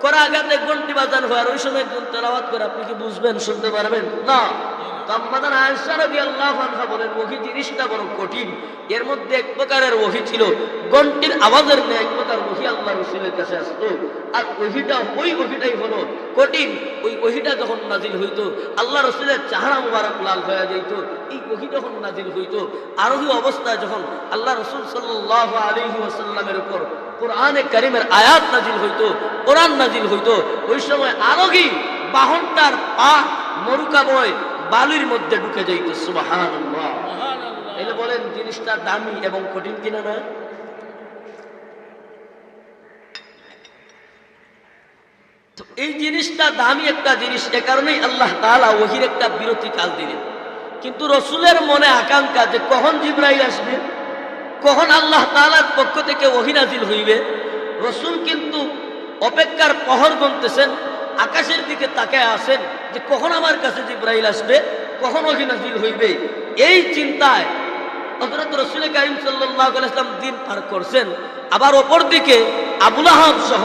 করা আঘাতে ঘন্টি বাজানো হয়, আর ওই সময় একজন তেলাওয়াত করে, আপনি কি বুঝবেন, শুনতে পারবেন? না। আম্মা আয়েশা রাদিয়াল্লাহু আনহা বলেন ওহী জিনিসটা বড় কঠিন। এর মধ্যে এক প্রকারের ওহী ছিল ঘন্টির আওয়াজের ন্যায়, এক প্রকার ওহী আল্লাহ রাসূলের কাছে আসতো। আর ওই ওহীটাই হলো কঠিন। ওই ওহীটা যখন নাজিল হইতো আল্লাহ রাসূলের চেহারা মুবারক লাল হয়ে যেত। এই ওহী যখন নাজিল হইতো, আরোহী অবস্থায় যখন আল্লাহ রাসূল সাল্লাল্লাহু আলাইহি ওয়াসাল্লামের উপর কোরআনে কারীমের আয়াত নাজিল হইতো, কোরআন নাজিল হইতো, ওই সময় আরোহী বাহনটার পা মরুকাময় বালির মধ্যে ঢুকে যাইত। সুবহানাল্লাহ। এলে বলেন জিনিসটা দামি এবং কঠিন কিনা না? তো এই জিনিসটা দামি একটা জিনিস, এ কারণেই আল্লাহ তাআলা ওহীর একটা বিরতি কাল দিলেন। কিন্তু রসুলের মনে আকাঙ্ক্ষা যে কখন জিবরাইল আসবে, কখন আল্লাহ তাআলার পক্ষ থেকে ওহী নাজিল হইবে। রসুল কিন্তু অপেক্ষার প্রহর গুনতেছেন, আকাশের দিকে তাকায় আছেন যে কখন আমার কাছে জিবরাইল আসবে, কখন ওহী নাজিল হইবে। এই চিন্তায় হযরত রাসূল কারীম সাল্লাল্লাহু আলাইহি ওয়াসাল্লাম দিন পার করছেন। আবার অপর দিকে আবুল আহাব সহ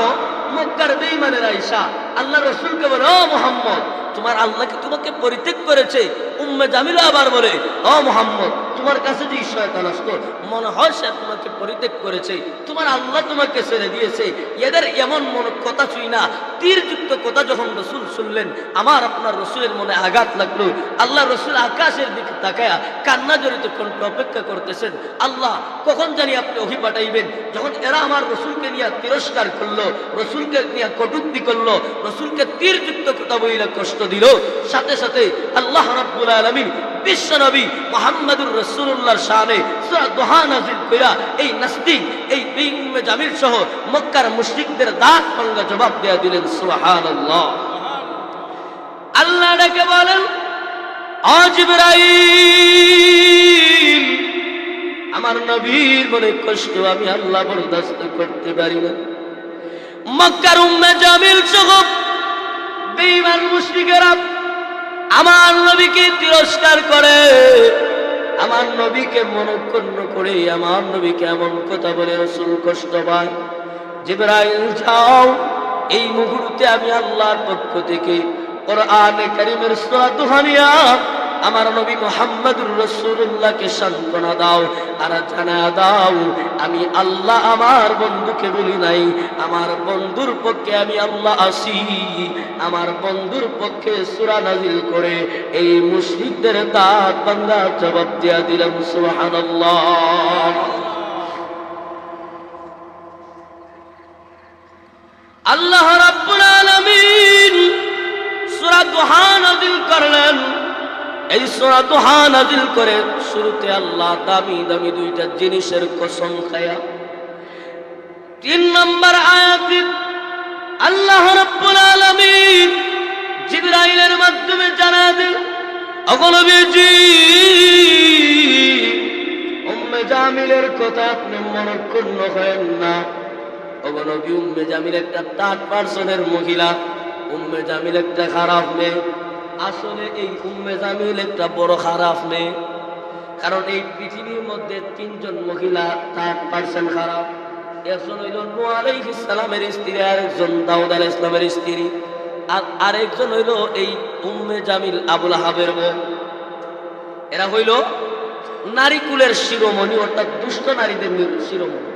মক্কার বেঈমানেরা আয়েশা আল্লাহ রাসূলকে বলে, ও মুহাম্মদ, তোমার আল্লাহ কি তোমাকে পরিত্যাগ করেছে? উম্মে জামিলা আবার বলে, ও মুহাম্মদ, তোমার কাছে যে শয়তান আসতো মনে হয় সে তোমাকে পরিত্যাগ করেছে, তোমার আল্লাহ তোমাকে ছেড়ে দিয়েছে। এদের এমন মন কথা শুই না, তীরযুক্ত কথা যখন রসুল শুনলেন, আমার আপনার রসুলের মনে আঘাত লাগলো। আল্লাহ রসুল আকাশের দিকে তাকায়া কান্না জড়িত কণ্ঠে অপেক্ষা করতেছেন, আল্লাহ কখন জানি আপনি ওহী পাঠাইবেন। যখন এরা আমার রসুলকে নিয়ে তিরস্কার করলো, রসুলকে নিয়ে কটূক্তি করলো, রসুলকে তীরযুক্ত কথা বইলা কষ্ট দিল, সাথে সাথে আল্লাহ রাব্বুল আলামিন বিশ্ব নবী মুহাম্মদুর রাসূলুল্লাহর শানে সূরা দুহা নাযিল কইরা এই নাস্তিক, এই উম্মে জামিল সহ মক্কার মুশরিকদের দাঁত ভাঙা জবাব দেয়া দিলেন। সুবহানাল্লাহ। আল্লাহ ডেকে বলেন, ও জিবরাইল, আমার নবীর মনে কষ্ট আমি আল্লাহ বরদাস্ত করতে পারি না। মক্কার উম্মে জামিল সহ বেঈমান মুশরিকেরা আমার নবীকে তিরস্কার করে, আমার নবীকে মনঃক্ষুণ্ণ করে আমার নবীকে এমন কথা বলে রাসূল কষ্ট পায়। জিবরাইল যাও, এই মুহূর্তে আমি আল্লাহর পক্ষ থেকে কোরআনে কারীমের সূরা দুহানিয়া আমার নবী মুহাম্মদুর রাসূলুল্লাহকে সান্ত্বনা দাও আর জানা দাও আমি আল্লাহ আমার বন্ধুকে বলি নাই, আমার বন্ধুর পক্ষে আমি আল্লাহ আসি। আমার বন্ধুর পক্ষে সূরা নাযিল করে এই মুশরিকদের দাঁত ভাঙা জবাব দিয়া দিলাম। সুবহানাল্লাহ। আল্লাহ রাব্বুল আলামিন সূরা দুহা নাযিল করলেন। এই সূরা দুহা নাযিল করে শুরুতে আল্লাহ দামি দামি দুইটা জিনিসের কসম খায়া 3 নম্বর আয়াতে আল্লাহ রাব্বুল আলামিন জিবরাইলের মাধ্যমে জানা দেন, ওগো নবীজি উম্মে জামিলের কথা আপনি মনঃক্ষুণ্ণ হয়েন না। ওগো নবী, উম্মে জামিল একটা 3% মহিলা, উম্মে জামিল একটা খারাপ মেয়ে। আসলে এই উম্মে জামিল একটা বড় খারাপ মেয়ে, কারণ এই পৃথিবীর মধ্যে 3 জন মহিলা 3% খারাপ। একজন হইল নূহ আলাইহিস সালামের স্ত্রী, আরেকজন দাউদ আলাইহিস সালামের স্ত্রী, আর আরেকজন হইল এই উম্মে জামিল আবুল আহাবের বউ। এরা হইল নারী কুলের শিরোমণি, অর্থাৎ দুষ্ট নারীদের শিরোমণি,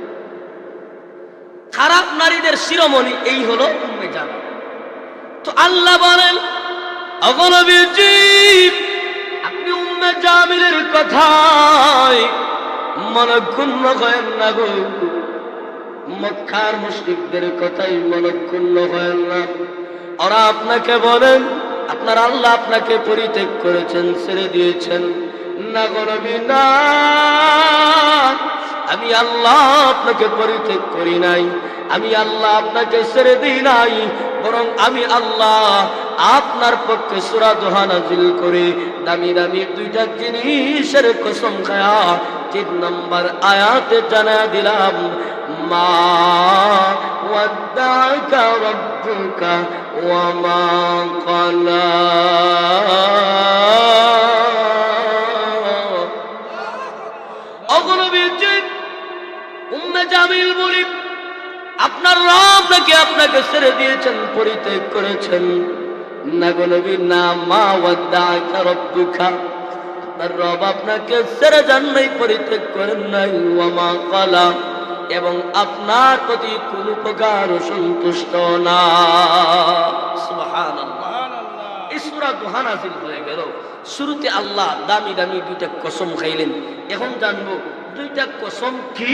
খারাপ নারীদের শিরোমণি। এই হলো উম্মে জামিল। তো আল্লাহ বলেন, ওগো নবীজি আপনি উম্মে জামিলের কথায় মনঃক্ষুণ্ণ হয়েন না গো, মক্কার মুশরিকদের কথাই মনঃক্ষুণ্ণ হয়েন না। ওরা আপনাকে বলেন আপনার আল্লাহ আপনাকে পরিত্যাগ করেছেন, ছেড়ে দিয়েছেন। না গো নবী না, আমি আল্লাহ আপনাকে পরিত্যাগ করি নাই, আমি আল্লাহ আপনাকে ছেড়ে দিই নাই, বরং আমি আল্লাহ আপনার পক্ষে সূরা দুহা নাযিল করে দামি দামি দুইটা জিনিসের কসম খায়া 3 নম্বর আয়াতে জানা দিলাম, মা ওয়াদ্দাকা রাব্বুকা ওয়া মা ক্বালা। ওগো নবীজি উম্মে জামিল বলি আপনার রব নাকি আপনাকে ছেড়ে দিয়েছেন, পরিত্যাগ করেছেন। না গো নবী না, মা ওয়াদ্দাকা রাব্বুকা, আপনার রব আপনাকে ছেড়ে যান নাই, পরিত্যাগ করেন নাই। ওয়া মা ক্বালা, এবং আপনার প্রতি কোনো প্রকার সন্তুষ্ট না। সুবহানাল্লাহ। এই সূরা দুহা নাযিল হয়ে গেল, শুরুতে আল্লাহ দামি দামি দুইটা কসম খাইলেন। এখন জানবো দুইটা কসম কি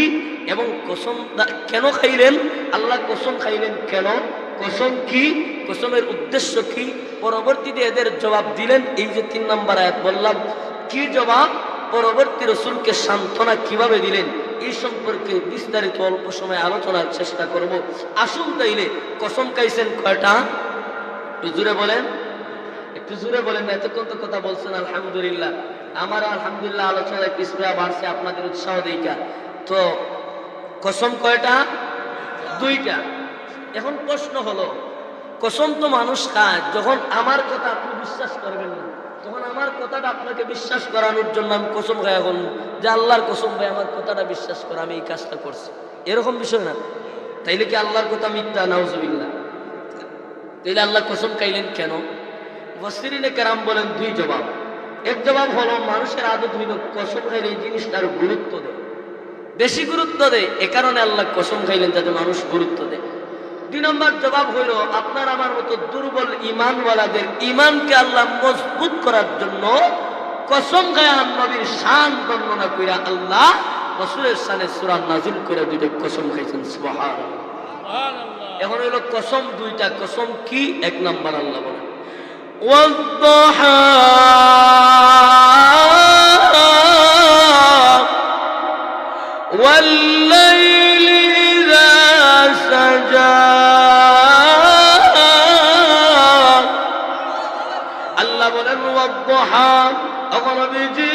এবং কসম কেন খাইলেন, আল্লাহ কসম খাইলেন কেন, কসম কি, কসমের উদ্দেশ্য কি। পরবর্তীতে এদের জবাব দিলেন। এই যে 3 নম্বর আয়াত বললাম, কি জবাব, পরবর্তী রাসূলকে সান্ত্বনা কিভাবে দিলেন, এই সম্পর্কে বিস্তারিত অল্প সময় আলোচনার চেষ্টা করব। আসুন তাইলে কসম খাইছেন কয়টা, একটু জোরে বলেন, একটু জোরে বলেন। এতক্ষণ তো কথা বলছেন আলহামদুলিল্লাহ, আমার আলহামদুলিল্লাহ আলোচনায় পিছপা বাড়ছে আপনাদের উৎসাহ দিকা। তো কসম কয়টা, 2টা। এখন প্রশ্ন হলো, কসম তো মানুষ খায়, যখন আমার কথা আপনি বিশ্বাস করবেন না, তখন আমার কথাটা আপনাকে বিশ্বাস করানোর জন্য আমি কসম খায়া বলবো যে আল্লাহর কসম ভাই আমার কথাটা বিশ্বাস করে আমি এই কাজটা করছি, এরকম বিষয় না। তাইলে কি আল্লাহর কথা মিথ্যা? নাউজুবিল্লাহ। তাইলে আল্লাহ কসম খাইলেন কেন? মুফাসসিরিনে কেরাম বলেন 2 জবাব। এক জবাব হলো মানুষের আদত হইল কসম খাইলে এই জিনিসটার গুরুত্ব দেয়, বেশি গুরুত্ব দেয়, এ কারণে আল্লাহ কসম খাইলেন যাতে মানুষ গুরুত্ব দেয়। 2 নম্বর জবাব হইল আপনার আমার মতো দুর্বল ঈমানওয়ালাদের ঈমানকে আল্লাহ মজবুত করার জন্য কসম খায়া নবীর শান বর্ণনা কইরা আল্লাহ রাসূলের শানে সূরা নাযিল করে 2টা কসম খাইছেন। সুবহানাল্লাহ। এখন হইল কসম 2টা, কসম কি? 1 নম্বর আল্লাহ বলেন ওয়াদ-দুহা ওয়াল-লাইলি ইযা সাজা। আল্লাহ বলেন ওয়াদ-দুহা, ওগো নবীজি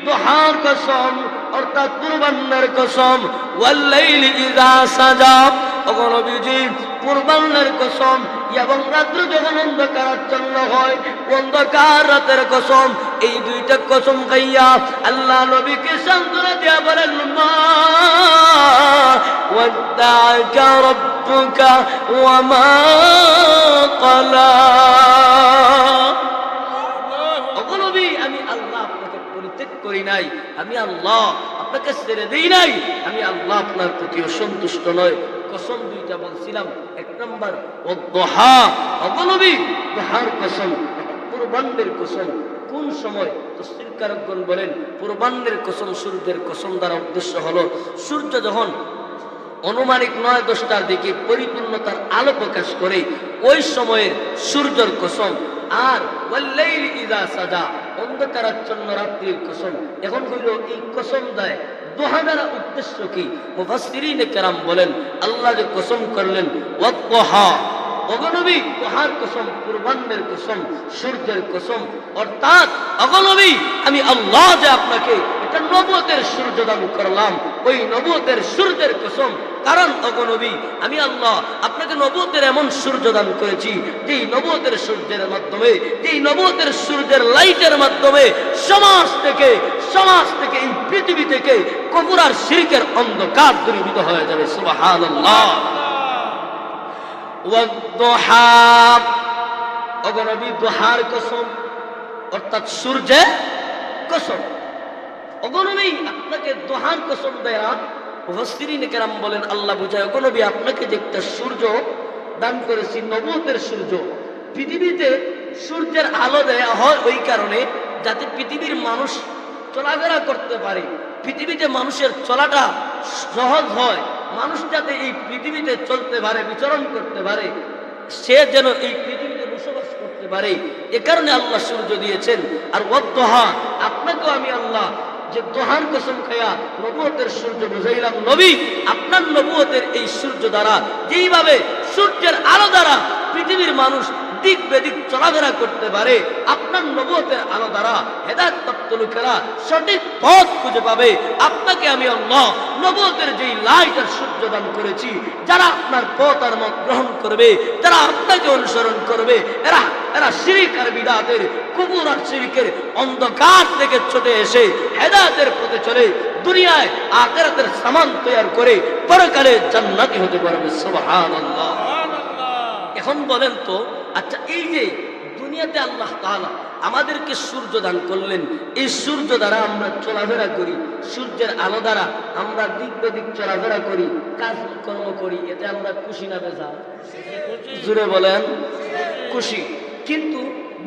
দুহার কসম অর্থাৎ পূর্বাহ্নের কসম, ওয়াল-লাইলি ইযা সাজা, ওগো নবীজি পূর্বাহ্নের কসম এবং রাত্র যখন অন্ধকারাচ্ছন্ন হয় অন্ধকার রাতের কসম, এই দুইটা কসম খাইয়া আল্লাহ নবীকে সান্ত্বনা দিয়া বলেন মা ওয়াদ্দাআকা রাব্বুকা ওয়া মা ক্বালা। ওগো নবী, আমি আল্লাহ আপনাকে পরিত্যাগ করি নাই, আমি আল্লাহ আপনাকে ছেড়ে দেই নাই, আমি আল্লাহ আপনার প্রতি অসন্তুষ্ট নয়। কসম দুইটা বলছিলাম, এক নম্বর ওয়াদ-দুহা, ওগো নবী দুহার কসম, পূর্বাহ্নের কসম। কোন সময়? তাফসীরকারগণ বলেন পূর্বাহ্নের কসম সূর্যের কসম দ্বারা উদ্দেশ্য হলো সূর্য যখন অনুমানিক 9-10টার দিকে পরিপূর্ণতার আলো প্রকাশ করে ওই সময়ের সূর্যের কসম। আর ওয়াল্লাইলি ইযা সাজা, অন্ধকারাচ্ছন্ন রাত্রির কসম। এখন হইল এই কসম দেয় দুহা দ্বারা উদ্দেশ্য কি? মুফাসসিরিনে কেরাম বলেন আল্লাহ যে কসম করলেন ওয়াদ-দুহা, ওগো নবী দুহার কসম, পূর্বাহ্নের কসম, সূর্যের কসম, অর্থাৎ ওগো নবী আমি আল্লাহ যে আপনাকে এটা নবুয়তের সূর্য দান করলাম, ওই নবুয়তের সূর্যের কসম। কারণ ওগো নবী আমি আল্লাহ আপনাকে নবুয়তের এমন সূর্য দান করেছি যেই নবুয়তের সূর্যের মাধ্যমে, যেই নবুয়তের সূর্যের লাইটের মাধ্যমে সমাজ থেকে এই পৃথিবী থেকে কুফর আর শিরকের অন্ধকার দূরীভূত হয়ে যাবে। সুবহানাল্লাহ। ওয়াদ-দুহা, ওগো নবী দুহার কসম অর্থাৎ সূর্যের কসম। ওগো নবী আপনাকে দুহার কসম দেয়া, মুফাসসিরিনে কেরাম বলেন আল্লাহ বুঝায় ওগো নবী আপনাকে যে একটা সূর্য দান করেছি, নবুয়তের সূর্য, পৃথিবীতে সূর্যের আলো দেয়া হয় ওই কারণে যাতে পৃথিবীর মানুষ চলাফেরা করতে পারে, পৃথিবীতে মানুষের চলাটা সহজ হয়, মানুষ যাতে এই পৃথিবীতে চলতে পারে, বিচরণ করতে পারে, সে যেন এই পৃথিবীতে বসবাস করতে পারে, এ কারণে আল্লাহ সূর্য দিয়েছেন। আর ওয়াদ-দুহা, আপনাকেও আমি আল্লাহ যে দুহার কসম খায়া নবুয়তের সূর্য বুঝাইলাম, নবী আপনার নবুয়তের এই সূর্য দ্বারা যেইভাবে সূর্যের আলো দ্বারা পৃথিবীর মানুষ দিক বেদিক চলাফেরা করতে পারে, আপনার নবুয়তের আলো দ্বারা হেদায়েত প্রাপ্ত লোকেরা সঠিক পথ খুঁজে পাবে। আপনাকে আমি আল্লাহ নবুয়তের যেই লাইট আর সূর্য দান করেছি, যারা আপনার পথ আর মত গ্রহণ করবে, যারা আপনাকে অনুসরণ করবে, এরা শিরক আর বিদআতের, কুফর আর শিরকের অন্ধকার থেকে ছুটে এসে হেদায়েতের পথে চলে দুনিয়ায় আখিরাতের সামান তৈরি করে পরকালে জান্নাতি হতে পারবে। সুবহানাল্লাহ। এখন বলেন তো, আচ্ছা এই যে দুনিয়াতে আল্লাহ তাআলা আমাদেরকে সূর্য দান করলেন, এই সূর্য দ্বারা আমরা চলাফেরা করি, সূর্যের আলো দ্বারা আমরা দিক বেদিক চলাফেরা করি, কাজকর্ম করি, এতে আমরা খুশি না বেজার? জুড়ে বলেন খুশি। কিন্তু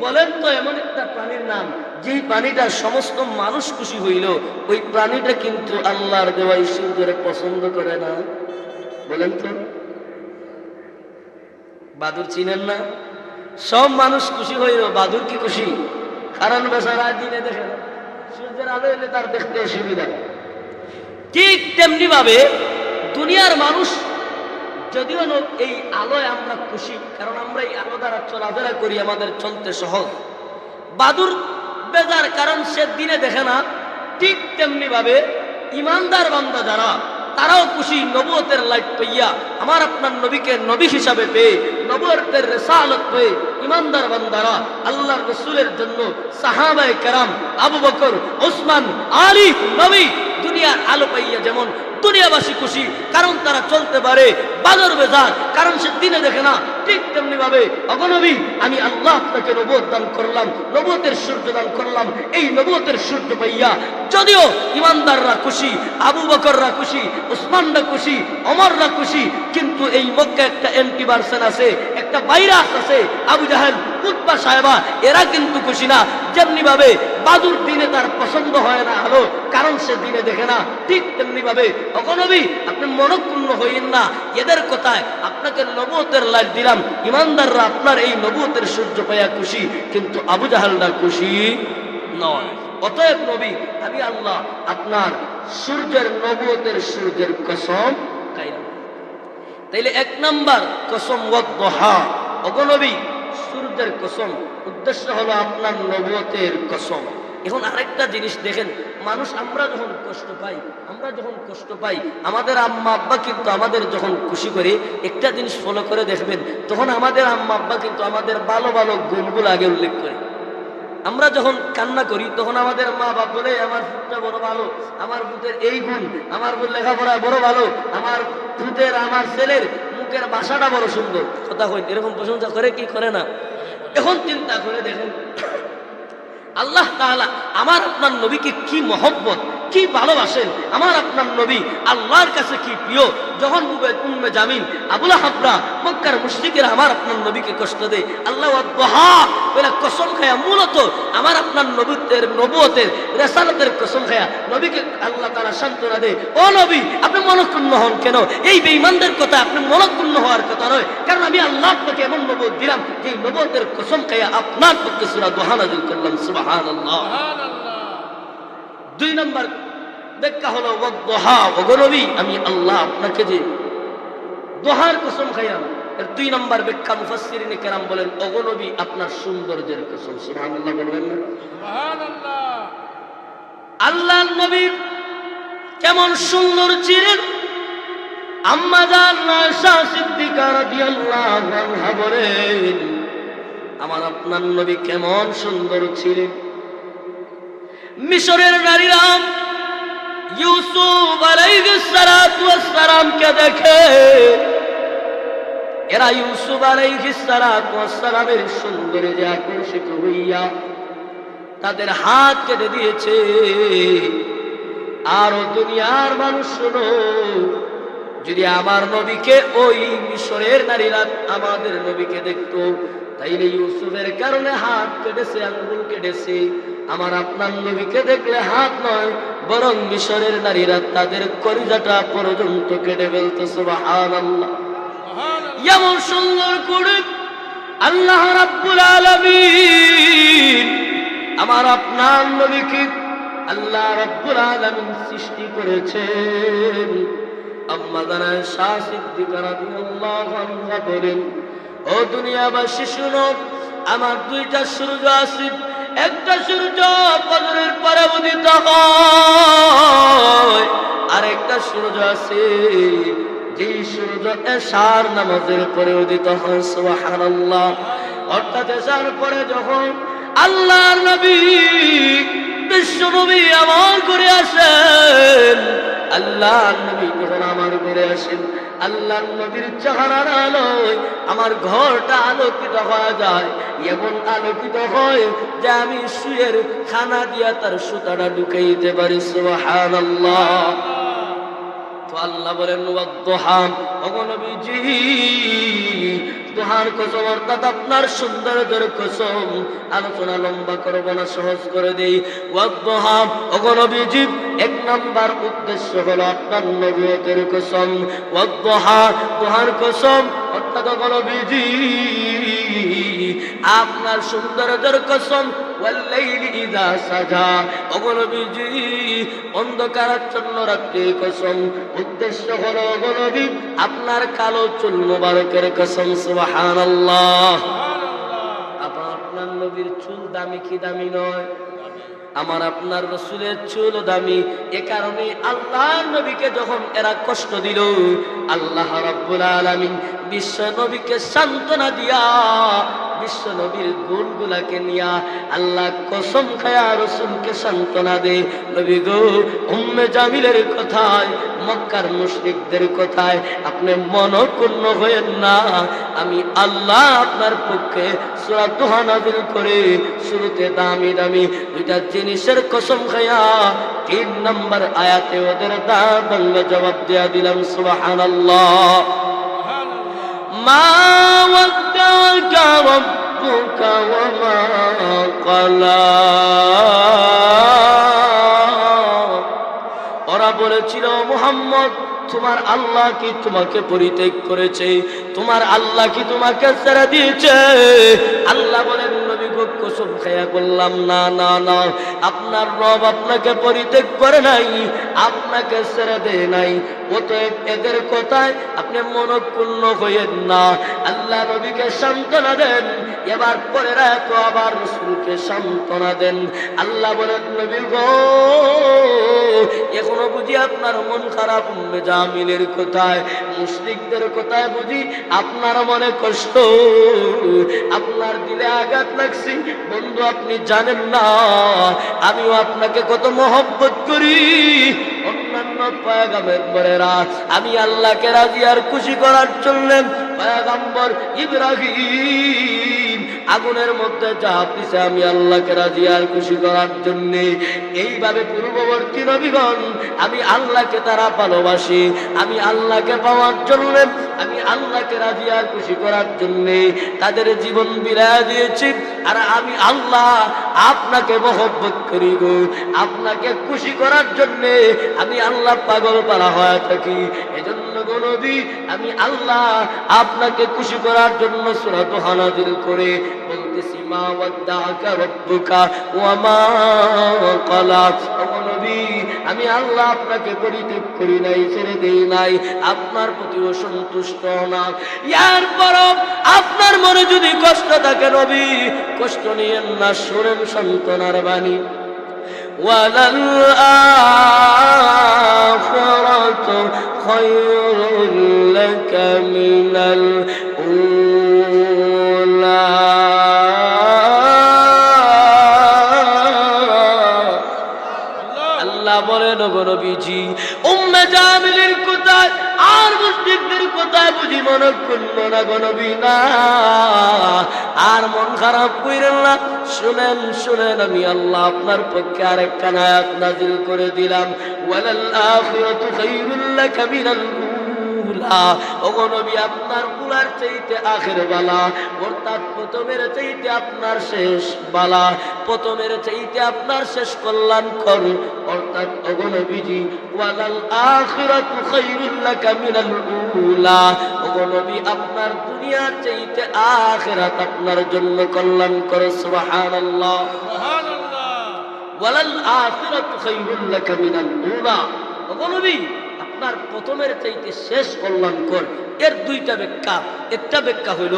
বলেন তো এমন একটা প্রাণীর নাম যেই প্রাণীটা সমস্ত মানুষ খুশি হইল, ওই প্রাণীটা কিন্তু আল্লাহর দেওয়া এই সূর্যের পছন্দ করে না? বলেন তো। বাদুর চিনেন না? সব মানুষ খুশি হইল, বাদুর কি খুশি? কারণ বেচারা দিনে দেখে না, সূর্যের আলো এলে তার দেখতে অসুবিধা। ঠিক তেমনি ভাবে দুনিয়ার মানুষ যদিও এই আলোয় আমরা খুশি, কারণ আমরা এই আলো দ্বারা চলাফেরা করি, আমাদের চলতে সহজ। বাদুর বেজার, কারণ সে দিনে দেখে না। ঠিক তেমনি ভাবে ইমানদার বান্দা যারা, তারাও খুশি নবুয়তের লাইট পাইয়া, আমার আপনার নবীকে নবী হিসাবে পেয়ে, নবুয়তের রিসালাত পেয়ে ইমানদার বান্দারা আল্লাহর রাসূলের জন্য সাহাবায়ে কেরাম, আবু বকর, ওসমান, আলী, নবী দুনিয়ার আলো পাইয়া যেমন দুনিয়াবাসী খুশি, কারণ তারা চলতে পারে। বাদর বেজার, কারণ সে দিনে দেখে না। ঠিক তেমনি ভাবে ওগো নবী আমি আল্লাহ আপনাকে নবুয়ত দান করলাম, নবুয়তের সূর্য দান করলাম, এই নবুয়তের সূর্য পাইয়া যদিও ইমানদাররা খুশি, আবু বকররা খুশি, ওসমানরা খুশি, ওমররা খুশি, কিন্তু এই মক্কা একটা অ্যান্টিভার্সন আছে, একটা ভাইরাস আছে, আবু জাহেল, উতবা সাহেবা, এরা কিন্তু খুশি না। যেমনি ভাবে বাদুর দিনে তার পছন্দ হয় না আলো, কারণ সে দিনে দেখে না। ঠিক তেমনি ভাবে ওগো নবী আপনি মনক্ষুণ্ণ হইেন না, এদের কথায় আপনাকে নবুয়তের লাইট দিলাম, ইমানদাররা আপনার এই নবুয়তের সূর্য পাইয়া খুশি, কিন্তু আবু জাহেলরা খুশি নয়। অতএব নবী আমি আল্লাহ আপনার সূর্যের নবুয়তের সূর্যের কসম খাইলাম। তাইলে এক নাম্বার কসম ওয়াদ-দুহা, ওগো নবী সূর্যের কসম, উদ্দেশ্য হলো আপনার নবুয়তের কসম। এখন আরেকটা জিনিস দেখেন, মানুষ আমরা যখন কষ্ট পাই আমাদের আম্মা আব্বা কিন্তু আমাদের যখন খুশি করে একটা জিনিস ফলো করে দেখবেন, তখন আমাদের আম্মা আব্বা কিন্তু আমাদের ভালো ভালো গুণগুলো আগে উল্লেখ করে। আমরা যখন কান্না করি তখন আমাদের মা বাপ বলে আমার পুত্রটা বড় ভালো, আমার পুত্রের এই গুণ, আমার লেখাপড়া বড় ভালো, আমার পুত্রের আমার ছেলের মুখের ভাষাটা বড় সুন্দর। কথা কই, এরকম প্রশংসা করে কি করে না? এখন চিন্তা করে দেখেন, আল্লাহ তাআলা আমার আপনার নবীকে কি মহব্বত, কি ভালোবাসেন। আমার আপনার নবী আল্লাহর কাছে কি প্রিয়। যখন উম্মে জামিল আবু লাহাবরা মক্কার মুশরিকেরা আমার আপনার নবীকে কষ্ট দেয়, আল্লাহ ওয়াদহা বলে কসম খায়া, মূলত আমার আপনার নবুয়তের রিসালাতের কসম খায়া নবীকে আল্লাহ তাআলা সান্ত্বনা দেয়, ও নবী আপনি মনক্ষুণ্ণ হন কেন? এই বেঈমানদের কথা আপনি মনক্ষুণ্ণ হওয়ার কথা নয়, কারণ আমি আল্লাহ আপনাকে এমন নবুয়ত দিলাম যে নবুয়তের কসম খায়া আপনার পক্ষে সূরা দোহা নাযিল করলাম। সুবহানাল্লাহ। দুই নম্বর ব্যাখ্যা হলো ওয়াদহা, ওগো নবী আমি আল্লাহ আপনাকে যে দোহার কসম খাইলাম। এর দুই নম্বর ব্যাখ্যা মুফাসসিরিনে কেরাম বলেন, ওগো নবী আপনার সৌন্দর্যের কসম। সুবহানাল্লাহ বলবেন না? সুবহানাল্লাহ। আল্লাহর নবী কেমন সুন্দর ছিলেন। আম্মা জান আয়েশা সিদ্দিকা রাদিয়াল্লাহু আনহা বলেন, আমার আপনার নবী কেমন সুন্দর ছিলেন। মিশরের নারীরা ইউসুফ আলাইহিস সালাতু ওয়াস সালামকে দেখে, এরা ইউসুফ আলাইহিস সালাতু ওয়াস সালামের সৌন্দর্যে আকর্ষিত হইয়া তাদের হাত কেটে দিয়েছে। আর দুনিয়ার মানুষ শোনো, যদি আমার নবীকে ওই মিশরের নারীরা আমাদের নবীকে দেখতো, তাইলে ইউসুফের কারণে হাত কেটেছে, আঙ্গুল কেটেছে। আমার আপনার নবীকে দেখলে হাত নয়, বরং মিশরের নারীরা তাদের কলিজাটা পর্যন্ত কেটে ফেলতো। সুবহানাল্লাহ। এমন সুন্দর করে আল্লাহ রাব্বুল আলামিন আমার আপনার নবীকে আল্লাহ রাব্বুল আলামিন সৃষ্টি করেছেন। আম্মা জান আয়েশা সিদ্দিকা রাদিয়াল্লাহু আনহা বলেন, ও দুনিয়াবাসী শুনো, আমার দুইটা সূর্য আছে। একটা সূর্য ফজরের পরে উদিত হয়, আর একটা সূর্য আছে যেই সূর্য এশার নামাজের পরে উদিত হয়। সুবহানাল্লাহ। অর্থাৎ এশার পরে যখন আল্লাহর নবী বিশ্ব নবী আমার করে আসেন, আল্লাহর নবী যখন আমার ঘরে আসেন, আল্লাহর নবীর চেহারার আলোয় আমার ঘরটা আলোকিত হয়ে যায়। এমন আলোকিত হয় যে আমি শুয়ের খানা দিয়া তার সুতাটা ঢুকাইতে পারি। সুবহানাল্লাহ। তো আল্লাহ বলেন ওয়াদহা, ওগো নবীজি দোহার কসম, অর্থাৎ আপনার সৌন্দর্যের কসম। আলোচনা লম্বা করব না, সহজ করে দেই। ওয়াদহা, ওগো নবীজি এক নাম্বার উদ্দেশ্য হলো আপনার নবুয়তের কসম। ওয়াদহা, দোহার কসম, অর্থাৎ ওগো নবীজি আপনার সৌন্দর্যের কসম। ওয়াল্লাইলি ইযা সাজা, ওগো নবীজি অন্ধকারাচ্ছন্ন রাত্রির কসম। উদ্দেশ্য হলো ওগো নবী আপনার কালো চুল মোবারকের কসম। সুবহানাল্লাহ। আপনার নবীর চুল দামি কি দামি নয়? আমার আপনার রাসূলের চুল দামি। এ কারণে আল্লাহর নবীকে যখন এরা কষ্ট দিল, আল্লাহ রাব্বুল আলামিন বিশ্ব নবীকে সান্ত্বনা দিয়া বিশ্ব নবীর গুণগুলাকে নিয়া আল্লাহ কসম খায়া রাসূলকে সান্ত্বনা দে, নবী গো উম্মে জামিলের কথায়, মক্কার মুশরিকদের কথায় আপনি মনঃক্ষুণ্ণ হয়েন না। আমি আল্লাহ আপনার পক্ষে সূরা দোহা নাযিল করে শুরুতে দামি দামি দুইটা জিনিসের কসম খায়া 3 নম্বর আয়াতে ওদের দাঙ্গা জবাব দেয়া দিলাম। সুবহানাল্লাহ। মা ওয়াদ্দাকা রাব্বুকা ওয়া মা ক্বালা, ওরা বলেছিল মুহাম্মদ তোমার আল্লাহ কি তোমাকে পরিত্যাগ করেছে? তোমার আল্লাহ কি তোমাকে ছেড়ে দিয়েছে? আল্লাহ বলেন নবী গো কসম খায়া বললাম না না না, আপনার রব আপনাকে পরিত্যাগ করে নাই, আপনাকে ছেড়ে দেয় নাই, অতএব এদের কথায় আপনি মনক্ষুণ্ণ হইয়েন না। আল্লাহ নবীকে সান্ত্বনা দেন, এবার পরে রাত আবার রাসূলকে সান্ত্বনা দেন। আল্লাহ বলেন, নবী গো, এখনো বুঝি আপনার মন খারাপ উম্মে জামিলের কথায়, মুশরিকদের কথায় বুঝি আপনার মনে কষ্ট, আপনার দিলে আঘাত লাগছে। বন্ধু, আপনি জানেন না আমিও আপনাকে কত মহব্বত করি। অন্যান্য পয়গম্বরেরা আমি আল্লাহকে রাজি আর খুশি করার জন্য পয়গম্বর ইব্রাহিম আগুনের মধ্যে ঝাঁপ দিছে আমি আল্লাহকে রাজি আর খুশি করার জন্য। এইভাবে পূর্ববর্তী নবীগণ আমি আল্লাহকে তারা ভালোবাসি, আমি আল্লাহকে পাওয়ার জন্য, আমি আল্লাহকে রাজি আর খুশি করার জন্য তাদের জীবন বিলায় দিয়েছি। আর আমি আল্লাহ আপনাকে মহব্বত করি গো, আপনাকে খুশি করার জন্য আমি আল্লাহ পাগল পারা হয়ে থাকি। এজন্য গো নবী, আমি আল্লাহ আপনাকে খুশি করার জন্য সূরা দুহা নাযিল করে বলতেছি, মা ওয়াদ্দাআকা রাব্বুকা ওয়া মা ক্বালা। ও নবী, আমি আল্লাহ আপনাকে পরিত্যাগ করি নাই, ছেড়ে দেই নাই, আপনার প্রতি অসন্তুষ্ট না। এরপরও আপনার মনে যদি কষ্ট থাকে নবী, কষ্ট নিয়েন না, শুনেন সান্ত্বনার বাণী। ওয়ালাল আখিরাতু খায়রুল লাকা মিনাল উলা। আল্লাহ বলেন, গো নবীজি, উম্মে জামিলের কোথায় আর মুশরিকদের কোথায় বুঝি মনক্ষুণ্ণ না গো নবী না, আর মন খারাপ কইরেন না। শুনেন শুনেন, আমি আল্লাহ আপনার পক্ষে আরেকটা আয়াত নাযিল করে দিলাম, ওয়ালাল আখিরাতু খায়রুল লাকা মিনাল উলা। ওগো নবী, আপনার উলার চাইতে আখির বালা, অর্থাৎ প্রথমের চাইতে আপনার শেষ বালা, প্রথমের চাইতে আপনার শেষ কল্যাণকর। অর্থাৎ ওগো নবীজি, ওয়ালাল আখিরাতু খায়রুল লাকা মিনাল উলা। ওগো নবী, আপনার দুনিয়ার চাইতে আখিরাত আপনার জন্য কল্যাণকর। সুবহানাল্লাহ, সুবহানাল্লাহ। ওয়ালাল আখিরাতু খায়রুল লাকা মিনাল উলা। ওগো নবী, আপনার প্রথমের চাইতে শেষ কল্যাণকর। এর দুইটা ব্যাখ্যা। একটা ব্যাখ্যা হইল,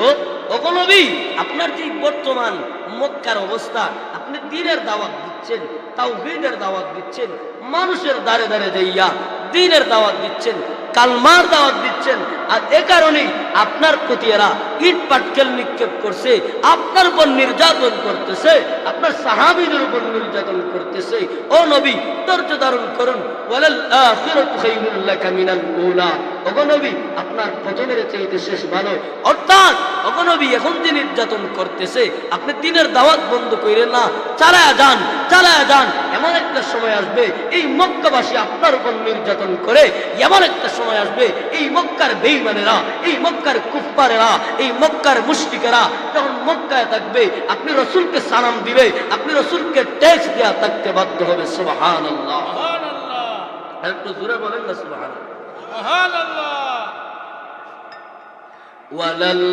ওগো নবী, আপনার যে বর্তমান মক্কার অবস্থা, আপনি দ্বীনের দাওয়াত দিচ্ছেন, তাওহীদের দাওয়াত দিচ্ছেন, মানুষের দ্বারে দ্বারে যাইয়া দ্বীনের দাওয়াত দিচ্ছেন, কালমার দাওয়াত দিচ্ছেন। আর এ কারণেই আপনার প্রতি এরা ইট পাটকেল নিক্ষেপ করছে, আপনার উপর নির্যাতন করতেছে, আপনার সাহাবীদের উপর নির্যাতন করতেছে। ও নবী, ধৈর্য ধারণ করুন। ওয়ালাল আখিরাতু খায়রুল লাকা মিনাল উলা। ওগো নবী, আপনার প্রথমের চাইতে শেষ ভালো। অর্থাৎ ওগো নবী, এখন যে নির্যাতন করতেছে, আপনি দ্বীনের দাওয়াত বন্ধ কইরেন না, চালায়া যান, চালায়া যান। এমন একটা সময় আসবে এই মক্কাবাসী আপনার উপর নির্যাতন করে, এমন একটা সময় আসবে এই মক্কার বেঈমানেরা, এই মক্কার কুফফারেরা, এই মক্কার মুশরিকেরা যখন মক্কায় থাকবে, আপনি রাসূলকে সালাম দিবে, আপনি রাসূলকে ট্যাক্স দেয়া থাকতে বাধ্য হবে। সুবহানাল্লাহ, সুবহানাল্লাহ। একটু জোরে বলেন না সুবহানাল্লাহ, সুবহানাল্লাহ। ওয়ালাল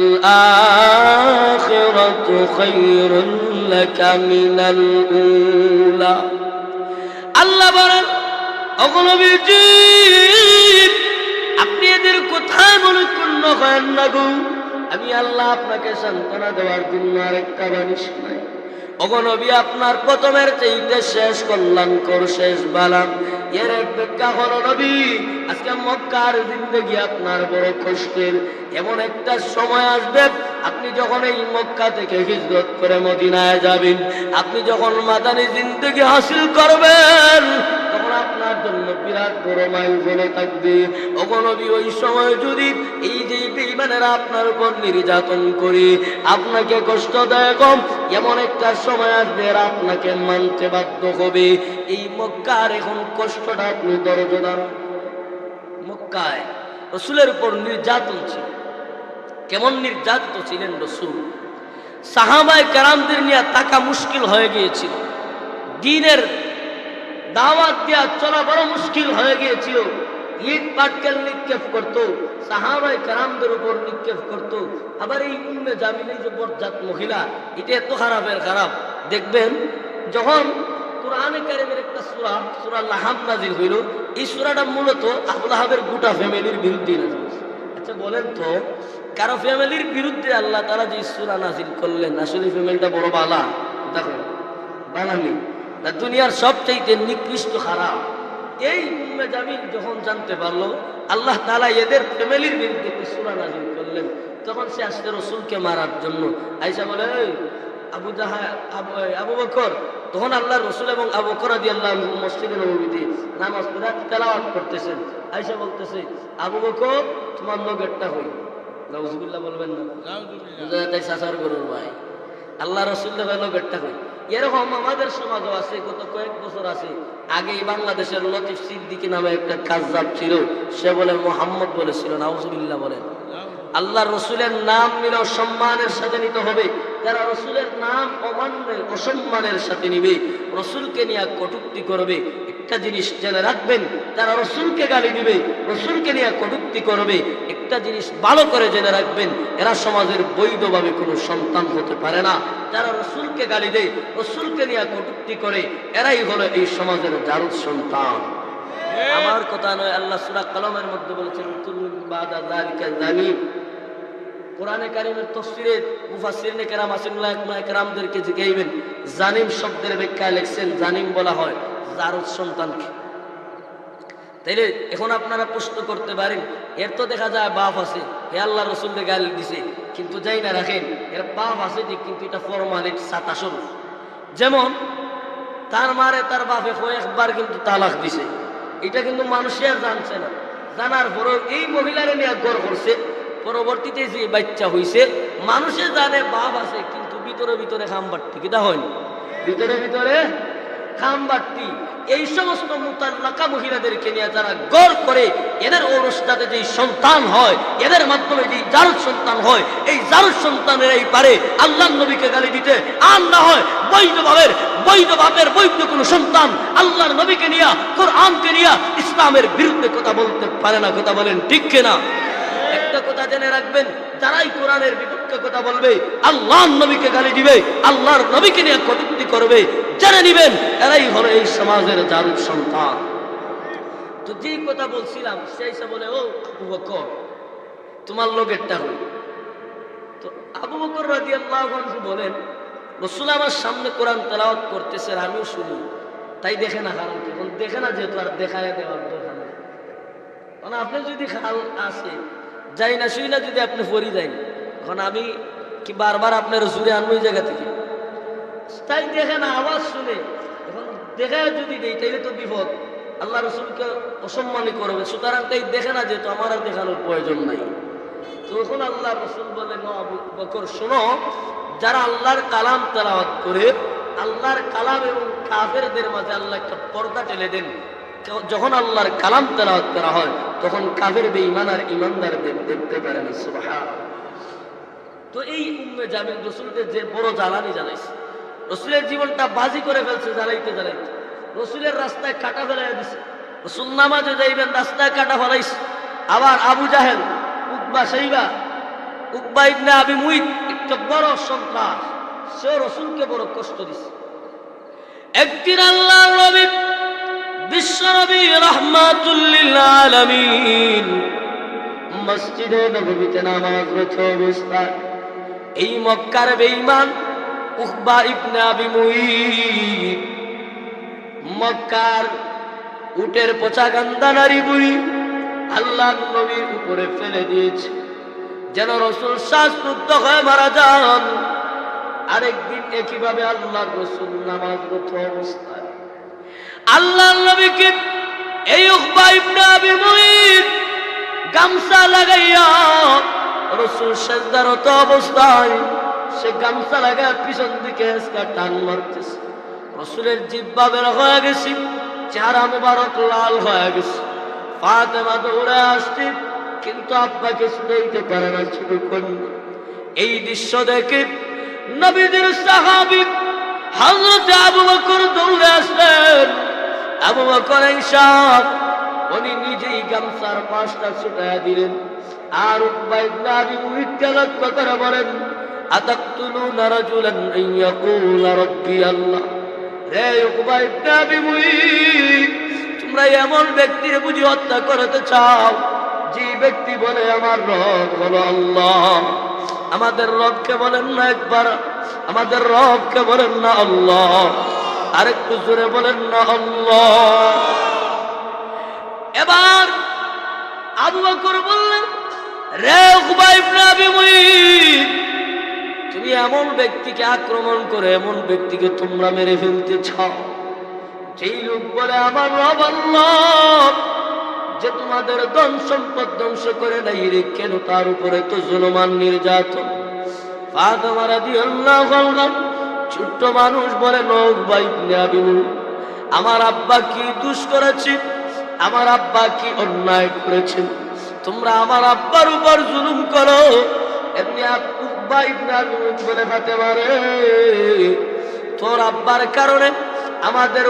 আখিরাতু খায়রুল লাকা মিনাল উলা। আল্লাহ বলেন, ওগো নবীজি, আপনি এদের কোথায় মনক্ষুণ্ণ করেন না গো। আমি আল্লাহ আপনাকে সান্ত্বনা দেওয়ার জন্য আরেকটা বাণী শোনাই। ওগো নবী, আপনার প্রথমের চাইতে শেষ কল্যাণকর, শেষ বালাম। এর এক ব্যাখ্যা হলো, নবী, আজকে মক্কার জিন্দেগি আপনার বড় কষ্টের। এমন একটা সময় আসবে, আপনি যখন এই মক্কা থেকে হিজরত করে মদিনায় যাবেন, আপনি যখন মাদানী জিন্দেগি হাসিল করবেন, তখন আপনার জন্য বিরাট বড় মাইলফলক থাকবে। ওগো নবী, ওই সময় যদি এই যে বেঈমানেরা আপনার উপর নির্যাতন করে আপনাকে কষ্ট দেয়, কম এমন একটা সময় আসবে এরা আপনাকে মানতে বাধ্য হবে। এই মক্কার এখন কষ্টটা আপনি ধৈর্য ধারণ। মক্কায় রাসূলের উপর নির্যাতন ছিল। কেমন নির্যাতিত ছিলেন রাসূল, সাহাবায়ে কেরামদের নিয়ে থাকা মুশকিল হয়ে গিয়েছিল, দ্বীনের দাওয়াত দেওয়া চলা বড় মুশকিল হয়ে গিয়েছিল। ইট পাটকেল নিক্ষেপ করতো, সাহাবায়ে কেরামদের উপর নিক্ষেপ করতো। আবার এই উম্মে জামিল, যে বজ্জাত মহিলা, এটা এত খারাপের খারাপ। দেখবেন যখন কোরআনে কারিমের একটা সূরা সূরা লাহাব নাযিল হইল। এই সূরাটা মূলত আবু লাহাবের গোটা ফ্যামিলির বিরুদ্ধে নাযিল হয়েছে। আচ্ছা বলেন তো, কারো ফ্যামিলির বিরুদ্ধে আল্লাহ তাআলা যে সূরা নাযিল করলেন, আসলে ফ্যামিলিটা বড় বালা? দেখো বানানি না, দুনিয়ার সবচাইতে নিকৃষ্ট খারাপ। এই উম্মে জামিল যখন জানতে পারলো আল্লাহ তাআলা এদের ফ্যামিলির বিরুদ্ধে সূরা নাযিল করলেন, তখন সে আসছে রাসূলকে মারার জন্য। আয়েশা বলে, এই আবু বকর, তখন আল্লাহর রাসূল এবং আবু বকর রাদিয়াল্লাহু আনহু মসজিদে নববীতে নামাজ পড়ে তেলাওয়াত করতেছেন। আয়েশা বলতেছে, আবু বকর তোমার লোকেরটা হই। নাউজুবিল্লাহ বলবেন না? নাউজুবিল্লাহ। তাই সাসার গরুর ভাই, আল্লাহ রাসূল লোকেরটা হই। এরকম আমাদের সমাজও আছে। গত কয়েক বছর আছে, আগে বাংলাদেশের লতিফ সিদ্দিকী নামে একটা কাযযাব ছিল, সে বলে মুহাম্মদ বলেছিল। নাউজুবিল্লাহ বলেন। আল্লাহর রাসূলের নাম নিলেও সম্মানের সাথে নিতে হবে। যারা রাসূলের নাম অমান্যের অসম্মানের সাথে নিবে, রাসূলকে নিয়ে কটূক্তি করবে, একটা জিনিস জেনে রাখবেন, যারা রাসূলকে গালি দিবে, রাসূলকে নিয়ে কটূক্তি করবে, একটা জিনিস ভালো করে জেনে রাখবেন, এরা সমাজের বৈধভাবে কোনো সন্তান হতে পারে না। যারা রাসূলকে গালি দেয়, রাসূলকে নিয়ে কটূক্তি করে, এরাই হলো এই সমাজের জারুদ সন্তান। আমার কথা নয়, আল্লাহ সূরা কলমের মধ্যে বলেছেন, বাদা যালিকা জালিম। কোরআনে কারিমের তাফসীরে মুফাসসিরিনে কেরাম আসিফুল্লাহ কেরামদেরকে জিজ্ঞাসা, জানিম শব্দের ব্যাখ্যা লিখছেন, জানিম বলা হয় জারুদ সন্তানকে। তাইলে এখন আপনারা প্রশ্ন করতে পারেন, এর তো দেখা যায় বাপ আছে, হে আল্লাহ রাসূলকে গালি দিছে, কিন্তু যাই না রাখেন এর বাপ আছে ঠিক, কিন্তু এটা ফরমালিটি সাতাশরুফ। যেমন তার মারে তার বাপে কয়েকবার কিন্তু তালাক দিছে, এটা কিন্তু মানুষে আর জানছে না। জানার পরেও এই মহিলারে নিয়ে গড় করছে, পরবর্তীতে যে বাচ্চা হইছে মানুষে জানে বাপ আছে, কিন্তু ভিতরে ভিতরে খামবাট্টি। কিটা হয়নি? ভিতরে ভিতরে খামবাট্টি। এই সমস্ত মুতাল্লাকা মহিলাদেরকে নিয়ে যারা গড় করে, এদের ঔরসটাতে যেই সন্তান হয়, এদের মাধ্যমে যেই জারুদ সন্তান হয়, এই জারুদ সন্তানেরাই পারে আল্লাহর নবীকে গালি দিতে। আর না হয় বৈধ বাপের বৈধ কোনো সন্তান আল্লাহর নবীকে নিয়ে, কোরআনকে নিয়ে ইসলামের বিরুদ্ধে কথা বলতে পারে না। কথা বলেন ঠিক কিনা? একটা কথা জেনে রাখবেন, যারাই কোরআনের বিপক্ষে কথা বলবে, আল্লাহর নবীকে গালি দিবে, আল্লাহর নবীকে নিয়ে কটূক্তি করবে, জেনে নিবেন এরাই হলো এই সমাজের জারুদ সন্তান। তো যেই কথা বলছিলাম, সেই সে বলে, ও আবু বকর তোমার লোকেরটা হই। তো আবু বকর রাদিয়াল্লাহু আনহু বলেন, রাসূল আমার সামনে কোরআন তেলাওয়াত করতেছে, আমিও শুনি, তাই দেখে না। কারণ এখন দেখে না, যেহেতু আর দেখায় দেওয়ার দরকার নেই। কারণ আপনি যদি খাল আসে যাই না শুই না, যদি আপনি ফরি যাই, এখন আমি কি বারবার আপনার জুড়ে আনবো এই জায়গা থেকে? তাই দেখে না, আওয়াজ শুনে। এখন দেখে যদি দেই তাইলে তো বিপদ, আল্লাহ রাসূলকে অসম্মানই করবে। সুতরাং তাই দেখে না, যেহেতু আমার আর দেখানোর প্রয়োজন নাই। তখন আল্লাহ রাসূল বলেন, আবু বকর শোনো, যারা আল্লাহর কালাম তেলাওয়াত করে, আল্লাহর কালাম এবং কাফেরদের মাঝে আল্লাহ একটা পর্দা টেলে দেন। যখন আল্লাহর কালাম তেলাওয়াত করা হয়, তখন কাফের বেঈমান আর ঈমানদারদের দেখতে পারে না। সুবহানাল্লাহ। তো এই উম্মে জামিল রাসূলকে যে বড় জ্বালানি জ্বালাইছে, রাসূলের জীবনটা বাজি করে ফেলছে, জ্বালাইতে জ্বালাইতে রাসূলের রাস্তায় কাটা ফেলাই দিছে। রাসূল নামাজে যাইবেন, রাস্তায় কাটা ফেলাইছে। আবার আবু জাহেল, উকবা ইবনে আবি মুইত, একটা বড় সন্ত্রাস, সে রাসূলকে বড় কষ্ট দিছে। একদিন আল্লাহর নবী বিশ্বনবী রাহমাতুল লিল আলামিন মসজিদে নববীতে নামাজরত অবস্থায় এই মক্কার বেঈমান উকবা ইবনে আবি মুইত মক্কার উটের পচা গান্দা নারী বুড়ি আল্লাহর নবীর উপরে ফেলে দিয়েছে, যেন রাসূল শ্বাসরুদ্ধ হয়ে মারা যান। আরেকদিন একইভাবে আল্লাহর রাসূল নামাজরত অবস্থায় আল্লাহর নবীকে এই উকবা ইবনে আবি মুইত গামছা লাগাইয়া, রাসূল সিজদারত অবস্থায় সে গামছা লাগায় পিছন দিকে টান মারতেছে। রাসূলের জিহ্বা বের হয়ে গেছে, চেহারা মুবারক লাল হয়ে গেছে। ফাতেমা দৌড়ে আসছে, কিন্তু আব্বাকে ছুটাইতে পারে না, ছোট কন্যা। এই দৃশ্য দেখে নবীদের সাহাবী হযরত আবু বকর দৌড়ে আসলেন। আবু বকর ইনশাআল্লাহ উনি নিজেই গামছার পাশটা ছুটাইয়া দিলেন। আর উকবা ইবনে আবি মুইতকে লক্ষ্য করে বলেন, আতাকতুলুনা রাজুলান আন ইয়াকুলা রাব্বি আল্লাহ। রে উকবা ইবনে আবি মুঈত, তোমরা এমন ব্যক্তির বুঝি হত্যা করতে চাও যে ব্যক্তি বলে আমার রব হলো আল্লাহ? আমাদের রবকে বলেন না একবার, আমাদের রবকে বলেন না আল্লাহ, আরেকটু জোরে বলেন না আল্লাহ। এবার আবু বকর বললেন, রে উকবা ইবনে আবি মুঈত, তুমি এমন ব্যক্তিকে আক্রমণ করে এমন ব্যক্তিকে তোমরা মেরে ফেলতে চাও যেই লোক বলে আমার রব আল্লাহ, যে তোমাদের ধন সম্পদ ধ্বংস করে নাই রে, কেন তার উপরে তো জুলুমান নির্যাতন? ফাতেমা রাদিয়াল্লাহু আনহা ছোট্ট মানুষ বলে, উকবা ইবনে আবি মুঈত, আমার আব্বা কি দোষ করেছে, আমার আব্বা কি অন্যায় করেছেন, তোমরা আমার আব্বার উপর জুলুম করো? এমনি উকবা ইবনে আবি মুঈত বলে, ফাতেমা রে, তোর আব্বার কারণে আমাদের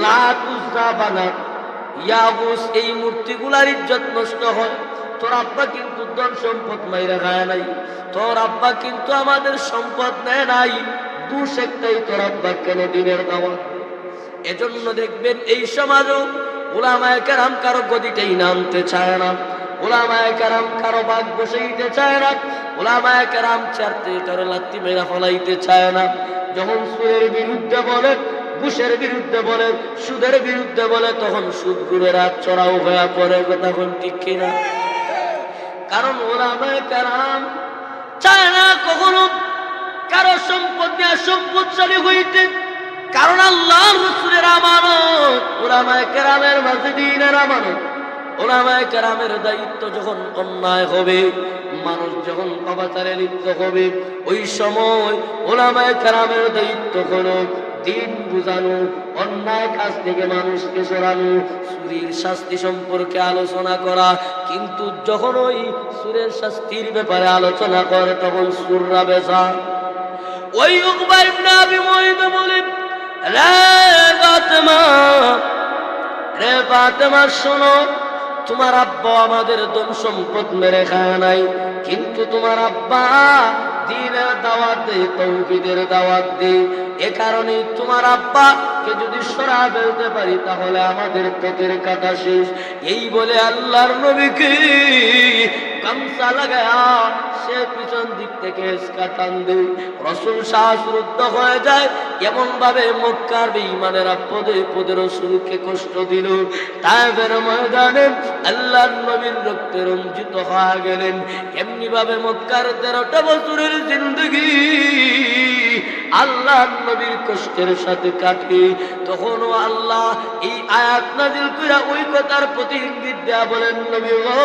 লাত উজ্জা বানাত ইয়াগুস এই মূর্তিগুলার ইজ্জত নষ্ট হয়। তোর আব্বা কিন্তু ধন সম্পদ মাইরা খায় নাই, তোর আব্বা কিন্তু আমাদের সম্পদ নেয় নাই, দোষ একটাই, তোর আব্বা কেন দিনের দাওয়াত? এজন্য দেখবেন এই সমাজও উলামায়ে কেরাম কারো গদিতেই নামতে চায় না, উলামায়ে কেরাম কারো বাগ বসাইতে চায় না, উলামায়ে কেরাম চারতে কারো লাত্তি মেরা ফলাইতে চায় না। যখন সুরের বিরুদ্ধে বলে, ঘুষের বিরুদ্ধে বলে, সুদের বিরুদ্ধে বলে, তখন সুদগুলোর হাত চড়াও হয়ে পড়ে। কথা কোন ঠিক কিনা? কারণ উলামায়ে কেরাম চায় না কখনো কারো সম্পদ নিয়ে সম্পদশালী হইতে, কারণ আল্লাহর রাসূলের আমানত উলামায়ে কেরামের মাঝে দ্বীনের আমানত। উলামায়ে কেরামের দায়িত্ব যখন অন্যায় হবে, মানুষ যখন পাপাচারে লিপ্ত হবে, ওই সময় উলামায়ে কেরামের দায়িত্ব হলো দিন বুঝানো, অন্যায় কাজ থেকে মানুষকে সরানো, চুরির শাস্তি সম্পর্কে আলোচনা করা। কিন্তু যখন ওই চুরের শাস্তির ব্যাপারে আলোচনা করে, তখন চুররা বেজা। ওই উকবা ইবনে আবি মুঈত বলে, রে ফাতেমা, রে ফাতেমা শোনো, তোমার আব্বা আমাদের ধন সম্পদ মেরে খায় নাই, কিন্তু তোমার আব্বা দ্বীনের দাওয়াত দেয়, তাওহীদের দাওয়াত দেয়। এ কারণে তোমার আব্বাকে যদি সরা ফেলতে পারি তাহলে আমাদের পথের কাটা শেষ। এই বলে আল্লাহর নবীকে গামছা লাগায়া সে পিছন দিক থেকে টান দেয়। রাসূল শ্বাসরুদ্ধ হয়ে যায়। এমন ভাবে মক্কার বেঈমানেরা পদে পদে রাসূলকে কষ্ট দিল। তায়েফের ময়দানে আল্লাহর নবীর রক্তে রঞ্জিত হয়ে গেলেন। এমনি ভাবে মক্কার 13টা বছরের জিন্দেগি আল্লাহর নবীর কষ্টের সাথে কাটে। তখনও আল্লাহ এই আয়াত নাযিল কইরা ওই কথার প্রতি ইঙ্গিত দেয়া বলেন, নবী গো,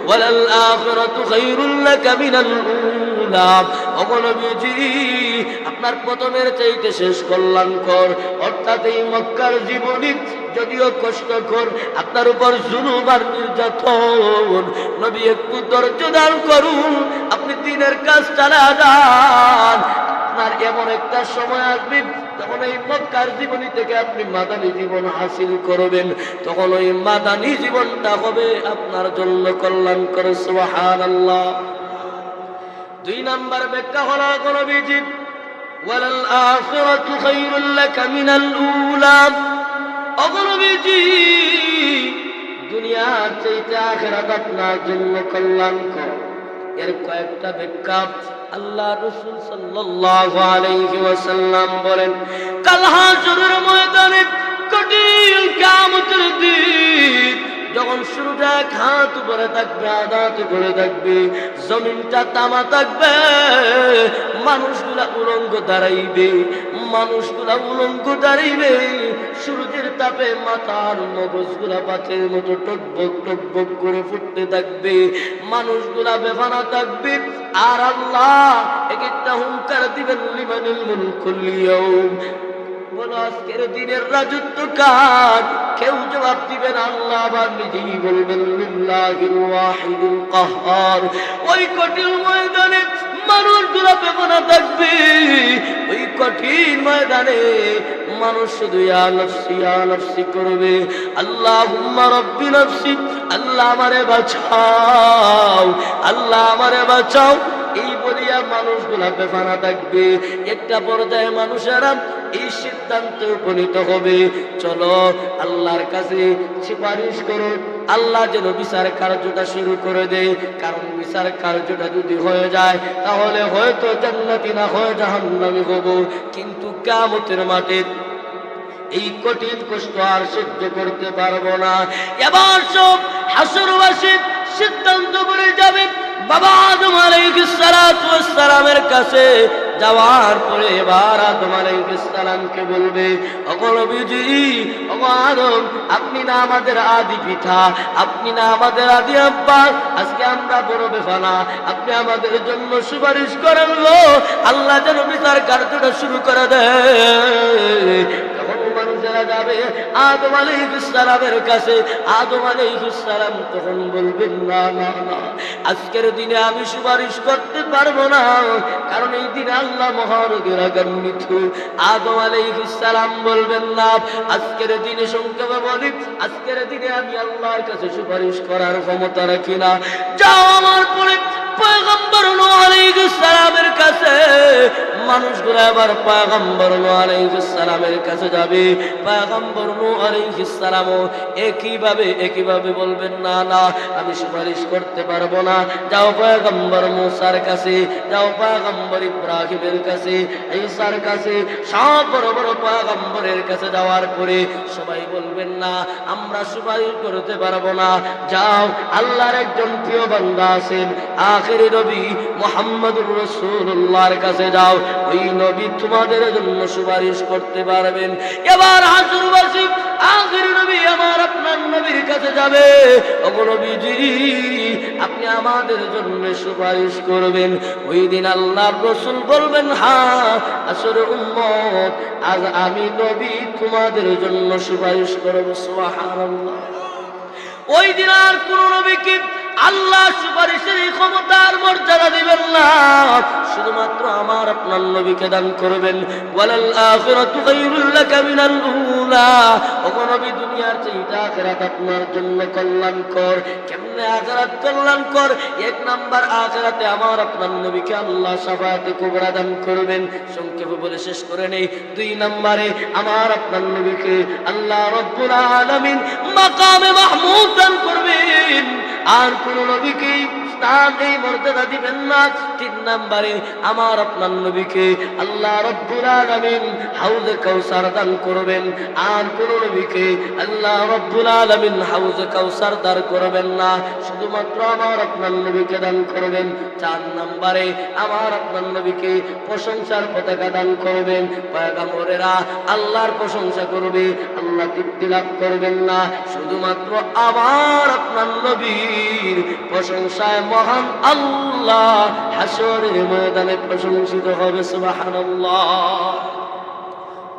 ওয়ালাল আখিরাতু খায়রুল লাকা মিনাল উলা। ওগো নবীজি, আপনার প্রথমের চাইতে শেষ কল্যাণকর। অর্থাৎ এই মক্কার জীবনী যদিও কষ্টকর, আপনার উপর জুলুম আর নির্যাতন, নবী একটু ধৈর্য ধারণ করুন, আপনি দ্বীনের কাজ চালিয়ে যান। আপনার এমন একটা সময় আসবে তখন এই মক্কার জীবনী থেকে আপনি মাদানী জীবন হাসিল করবেন, তখন ওই মাদানী জীবনটা হবে আপনার জন্য কল্যাণকর। সুবহানাল্লাহ। 2 নাম্বার ব্যাখ্যা হলো নবীজি ওয়ালাল আখিরাতু খায়রুল লাকা মিনাল উলা। ওগো নবীজি, দুনিয়ার চাইতে আখিরাত আপনার জন্য কল্যাণকর। এর কয়েকটা ব্যাখ্যা আল্লাহ রাসূল সাল্লাল্লাহু আলাইহি ওয়াসাল্লাম বলেন, কাল হাসরের ময়দানে কঠিন কিয়ামতের দিন যখন সূর্যটা হাত উপরে থাকবে, আদাত উপরে থাকবে, জমিনটা তামা থাকবে, মানুষগুলা উলঙ্গ দাঁড়াইবে, মানুষগুলা উলঙ্গ দাঁড়াইবে। সূর্যের তাপে মাথার মগজগুলা পাথের মতো টকবক টকবক করে ফুটতে থাকবে, মানুষগুলা বেফানা থাকবে। আর আল্লাহ এক একটা হুঙ্কার দিবেন, লিমানিল মুলকুল ইয়াউম, বলো আজকের দিনের রাজত্ব কার? কেউ জবাব দিবেন আল্লাহ, আবার নিজেই বলবেন লিল্লাহিল ওয়াহিদুল কাহ্হার। ওই কঠিন ময়দানে মানুষগুলা বেপনা থাকবে। ওই কঠিন ময়দানে মানুষ শুধু ইয়া নফসি ইয়া নফসি করবে। আল্লাহুম্মা রাব্বি নফসি, আল্লাহ আমারে বাঁচাও, আল্লাহ আমারে বাঁচাও, এই বলিয়া মানুষগুলা বেফানা থাকবে। একটা পর্যায়ে মানুষেরা এই সিদ্ধান্তে উপনীত হবে। চলো আল্লাহর কাছে সুপারিশ করো, আল্লাহ যেন বিচার কার্যটা শুরু করে দেয়। কারণ বিচার কার্যটা যদি হয়ে যায় তাহলে হয়তো জান্নাতি না হয় জাহান্নামী হব। কিন্তু কিয়ামতের মাঠে এই কঠিন কষ্ট আর সহ্য করতে পারবো না। এবার সব হাসরবাসী সিদ্ধান্ত করে যাবে বাবা আদম আলাইহিস সালাতু ওয়াস সালামের কাছে। যাওয়ার পরে এবার আদম আলাইহিস সালামকে বলবে, ওগো নবীজি, ওগো আদম, আপনি না আমাদের আদি পিতা, আপনি না আমাদের আদি আব্বা, আজকে আমরা বড় বেফানা, আপনি আমাদের জন্য সুপারিশ করেন গো, আল্লাহ যেন বিচার কার্যটা শুরু করে দেয়। মানুষেরা যাবে আদম আলাইহিস সালামের কাছে। আদম আলাইহিস সালাম তখন বলবেন, না না না, আজকের দিনে আমি সুপারিশ করতে পারবো না, কারণ এই দিনে আল্লাহ মহারগের আগান্বিত। আদম আলাইহিস সালাম বলবেন, না, আজকের দিনে সংক্ষেপে বলি, আজকের দিনে আমি আল্লাহর কাছে সুপারিশ করার ক্ষমতা রাখি না। যাও আমার পরে পয়গম্বর নূহ আলাইহিস সালামের কাছে। মানুষগুলো আবার পয়গম্বর নূহ আলাইহিস সালামের কাছে যাবে। পয়গম্বর নূহ আলাইহিস সালামও একইভাবে বলবেন, না না, আমি সুপারিশ করতে পারবো না। যাও পয়গম্বর মূসার কাছে, যাও পয়গম্বর ইব্রাহিমের কাছে, ঈসার কাছে, সব বড় বড় পয়গম্বরের কাছে যাওয়ার পরে সবাই বলবেন, না, আমরা সুপারিশ করতে পারবো না। যাও আল্লাহর একজন প্রিয় বান্দা আছেন, আখেরি নবী মুহাম্মদুর রাসূলুল্লাহর কাছে যাও, ওই নবী তোমাদের জন্য সুপারিশ করতে পারবেন। এবার হাসরবাসী আখেরি নবী আমার আপনার নবীর কাছে যাবে, ওগো নবীজি, আপনি আমাদের জন্য সুপারিশ করবেন। ওই দিন আল্লাহর রাসূল বলবেন, হ্যাঁ আসরে উম্মত, আজ আমি নবী তোমাদের জন্য সুপারিশ করব। সুবহানাল্লাহ। ওই দিন আর কোন নবীকে আল্লাহ সুপারিশের এই ক্ষমতার মর্যাদা দিবেন না, শুধুমাত্র আমার আপনার নবীকে দান করবেন। ওয়ালাল আখিরাতু খায়রুল লাকা মিনাল উলা। ওগো নবী, দুনিয়ার চেয়ে আখিরাত আপনার জন্য কল্যাণকর। কেমনে আখিরাত কল্যাণকর? এক নাম্বার, আখিরাতে আমার আপনার নবীকে আল্লাহ শাফাআতে কুবরা দান করবেন। সংক্ষেপে বলে শেষ করে নেই। দুই নাম্বারে আমার আপনার নবীকে আল্লাহ রাব্বুল আলামিন মাকামে মাহমুদ দান করবেন। আর কোন নবীকে স্থান এই মর্যাদা দিবেন না। তিন নাম্বারে আমার আপনার নবীকে আল্লাহ রাব্বুল আলামিন হাউজে কাউসার দান করবেন। আর কোন নবীকে আল্লাহ রাব্বুল আলামিন হাউজে কাউসার দান করবেন না, শুধুমাত্র আমার আপনার নবীকে দান করবেন। চার নাম্বারে আমার আপনার নবীকে প্রশংসার পতাকা দান করবেন। পয়গম্বরেরা আল্লাহর প্রশংসা করবে, আল্লাহ তৃপ্তি লাভ করবেন না, শুধুমাত্র আমার আপনার নবীর প্রশংসায় মহান আল্লাহ হাসরের ময়দানে প্রশংসিত হবে। সুবহানাল্লাহ।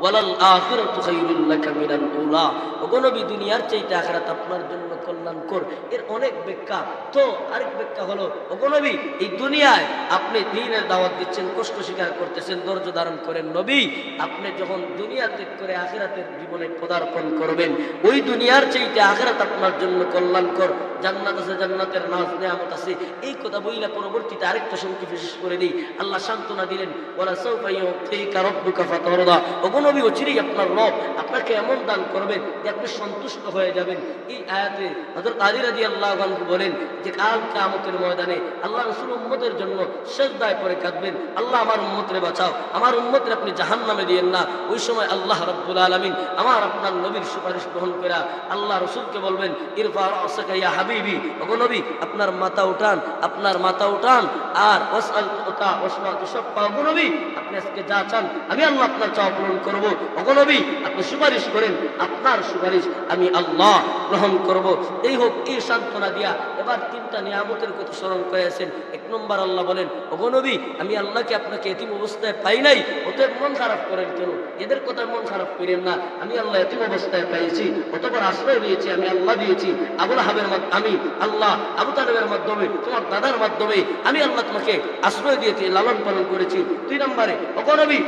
ওয়ালাল আখিরাতু খায়রুল লাকা মিনাল উলা। ওগো নবী, দুনিয়ার চাইতে আখিরাত আপনার জন্য কল্যাণকর। এর অনেক ব্যাখ্যা। তো আরেক ব্যাখ্যা হলো, ওগো নবী, এই দুনিয়ায় আপনি দ্বীনের দাওয়াত দিচ্ছেন, কষ্ট স্বীকার করতেছেন, ধৈর্য ধারণ করেন। নবী, আপনি যখন দুনিয়া ত্যাগ করে আখিরাতের জীবনে পদার্পণ করবেন, ওই দুনিয়ার চাইতে আখিরাত আপনার জন্য কল্যাণকর। জান্নাত আছে, জান্নাতের নাজ নেয়ামত আছে। এই কথা বইলা পরবর্তীতে আরেকটা সংক্ষেপে শেষ করে দিই। আল্লাহ সান্ত্বনা দিলেন, ওয়ালা সাউফা ইউতিকা রাব্বুকা ফাতারদা। ওগো নবী, অচিরেই আপনার রব আপনাকে এমন দান করবেন যে আপনি সন্তুষ্ট হয়ে যাবেন। এই আয়াতে হযরত আলী রাদিয়াল্লাহু আনহু বলেন যে কাল কিয়ামতের ময়দানে আল্লাহ রাসূল উম্মতের জন্য সিজদায় পড়ে কাঁদবেন, আল্লাহ আমার উম্মতরে বাঁচাও, আমার উম্মতরে আপনি জাহান্নামে দিয়েন না। ওই সময় আল্লাহ রাব্বুল আলামিন আমার আপনার নবীর সুপারিশ গ্রহণ করে আল্লাহ রাসূলকে বলবেন, ইরফা রাসাকা ইয়া হাবিবি, ওগো নবী, আপনার মাথা উঠান, আপনার মাথা উঠান, আর ওয়াসআল তুতা ওয়াসমা তুশাফা। ওগো নবী, আপনি আজকে যা চান আমি আল্লাহ আপনার চাওয়া পূরণ করব। ওগো নবী, আপনি সুপারিশ করেন, আপনার সুপারিশ আমি আল্লাহ গ্রহণ করব। এই হোক, এই সান্ত্বনা দিয়া এবার তিনটা নিয়ামতের কথা স্মরণ করেছেন। এক নম্বর, আল্লাহ বলেন, ওগো নবী, আমি আল্লাহকে আপনাকে এতিম অবস্থায় পাই নাই, অতএব মন খারাপ করেন কেন? এদের কথা মন খারাপ করেন না। আমি আল্লাহ এতিম অবস্থায় পাইছি, অতঃপর আশ্রয় দিয়েছি আমি আল্লাহ দিয়েছি। আবু লাহাবের আমি আল্লাহ, আবু তালেবের মাধ্যমে, তোমার দাদার মাধ্যমে আমি আল্লাহ তোমাকে আশ্রয় দিয়েছি, লালন পালন করেছি। দুই নম্বরে, ওগো নবী,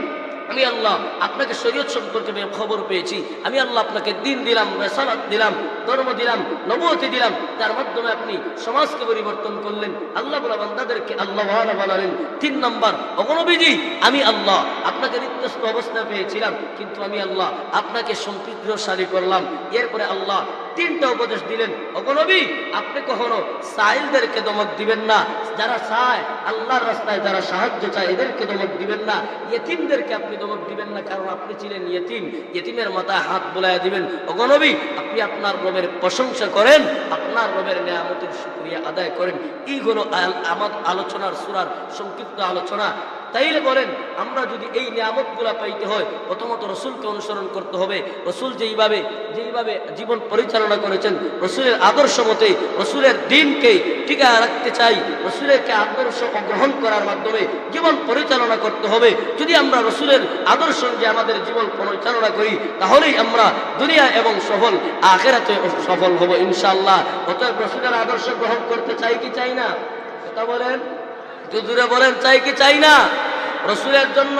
আমি আল্লাহ আপনাকে শরীয়ত সম্পর্কে খবর পেয়েছি, আমি আল্লাহ আপনাকে দিন দিলাম, রিসালাত দিলাম, ধর্ম দিলাম, নবুয়তি দিলাম, যার মাধ্যমে আপনি সমাজকে পরিবর্তন করলেন। আল্লাহ বলা বান্দাদেরকে আল্লাহ বানালেন। 3 নম্বর, অগণবীজি আমি আল্লাহ আপনাকে নিত্যস্ত অবস্থায় পেয়েছিলাম, কিন্তু আমি আল্লাহ আপনাকে সম্পৃক্তশালী করলাম। এরপরে আল্লাহ 3টা উপদেশ দিলেন, অগণবী আপনি কখনো সাইলদেরকে দমক দিবেন না, যারা চায় আল্লাহর রাস্তায় যারা সাহায্য চায় এদেরকে দমক দিবেন না, ইয়েতিমদেরকে আপনি দমক দিবেন না, কারণ আপনি ছিলেন ইয়েতিম, ইয়েতিমের মাথায় হাত বুলাইয়া দিবেন। অগণবী আপনি আপনার রবের প্রশংসা করেন, আপনার রবের নিয়ামতের শুকরিয়া আদায় করেন। এই হলো আমার আলোচনার সূরার সংক্ষিপ্ত আলোচনা। তাইলে বলেন আমরা যদি এই নিয়ামতগুলা পাইতে হয়, প্রথমত রসুলকে অনুসরণ করতে হবে। রসুল যেইভাবে জীবন পরিচালনা করেছেন, রসুলের আদর্শ মতে রসুলের দিনকে টিকায় রাখতে চাই, রসুলেরকে আদর্শ গ্রহণ করার মাধ্যমে জীবন পরিচালনা করতে হবে। যদি আমরা রসুলের আদর্শ যে আমাদের জীবন পরিচালনা করি, তাহলেই আমরা দুনিয়া এবং সফল আখিরাতে সফল হব ইনশাআল্লাহ। অতএব রসুলের আদর্শ গ্রহণ করতে চাই কি চাই না? কথা বলেন, জোরে বলেন, চাই কি চাই না? রসুলের জন্য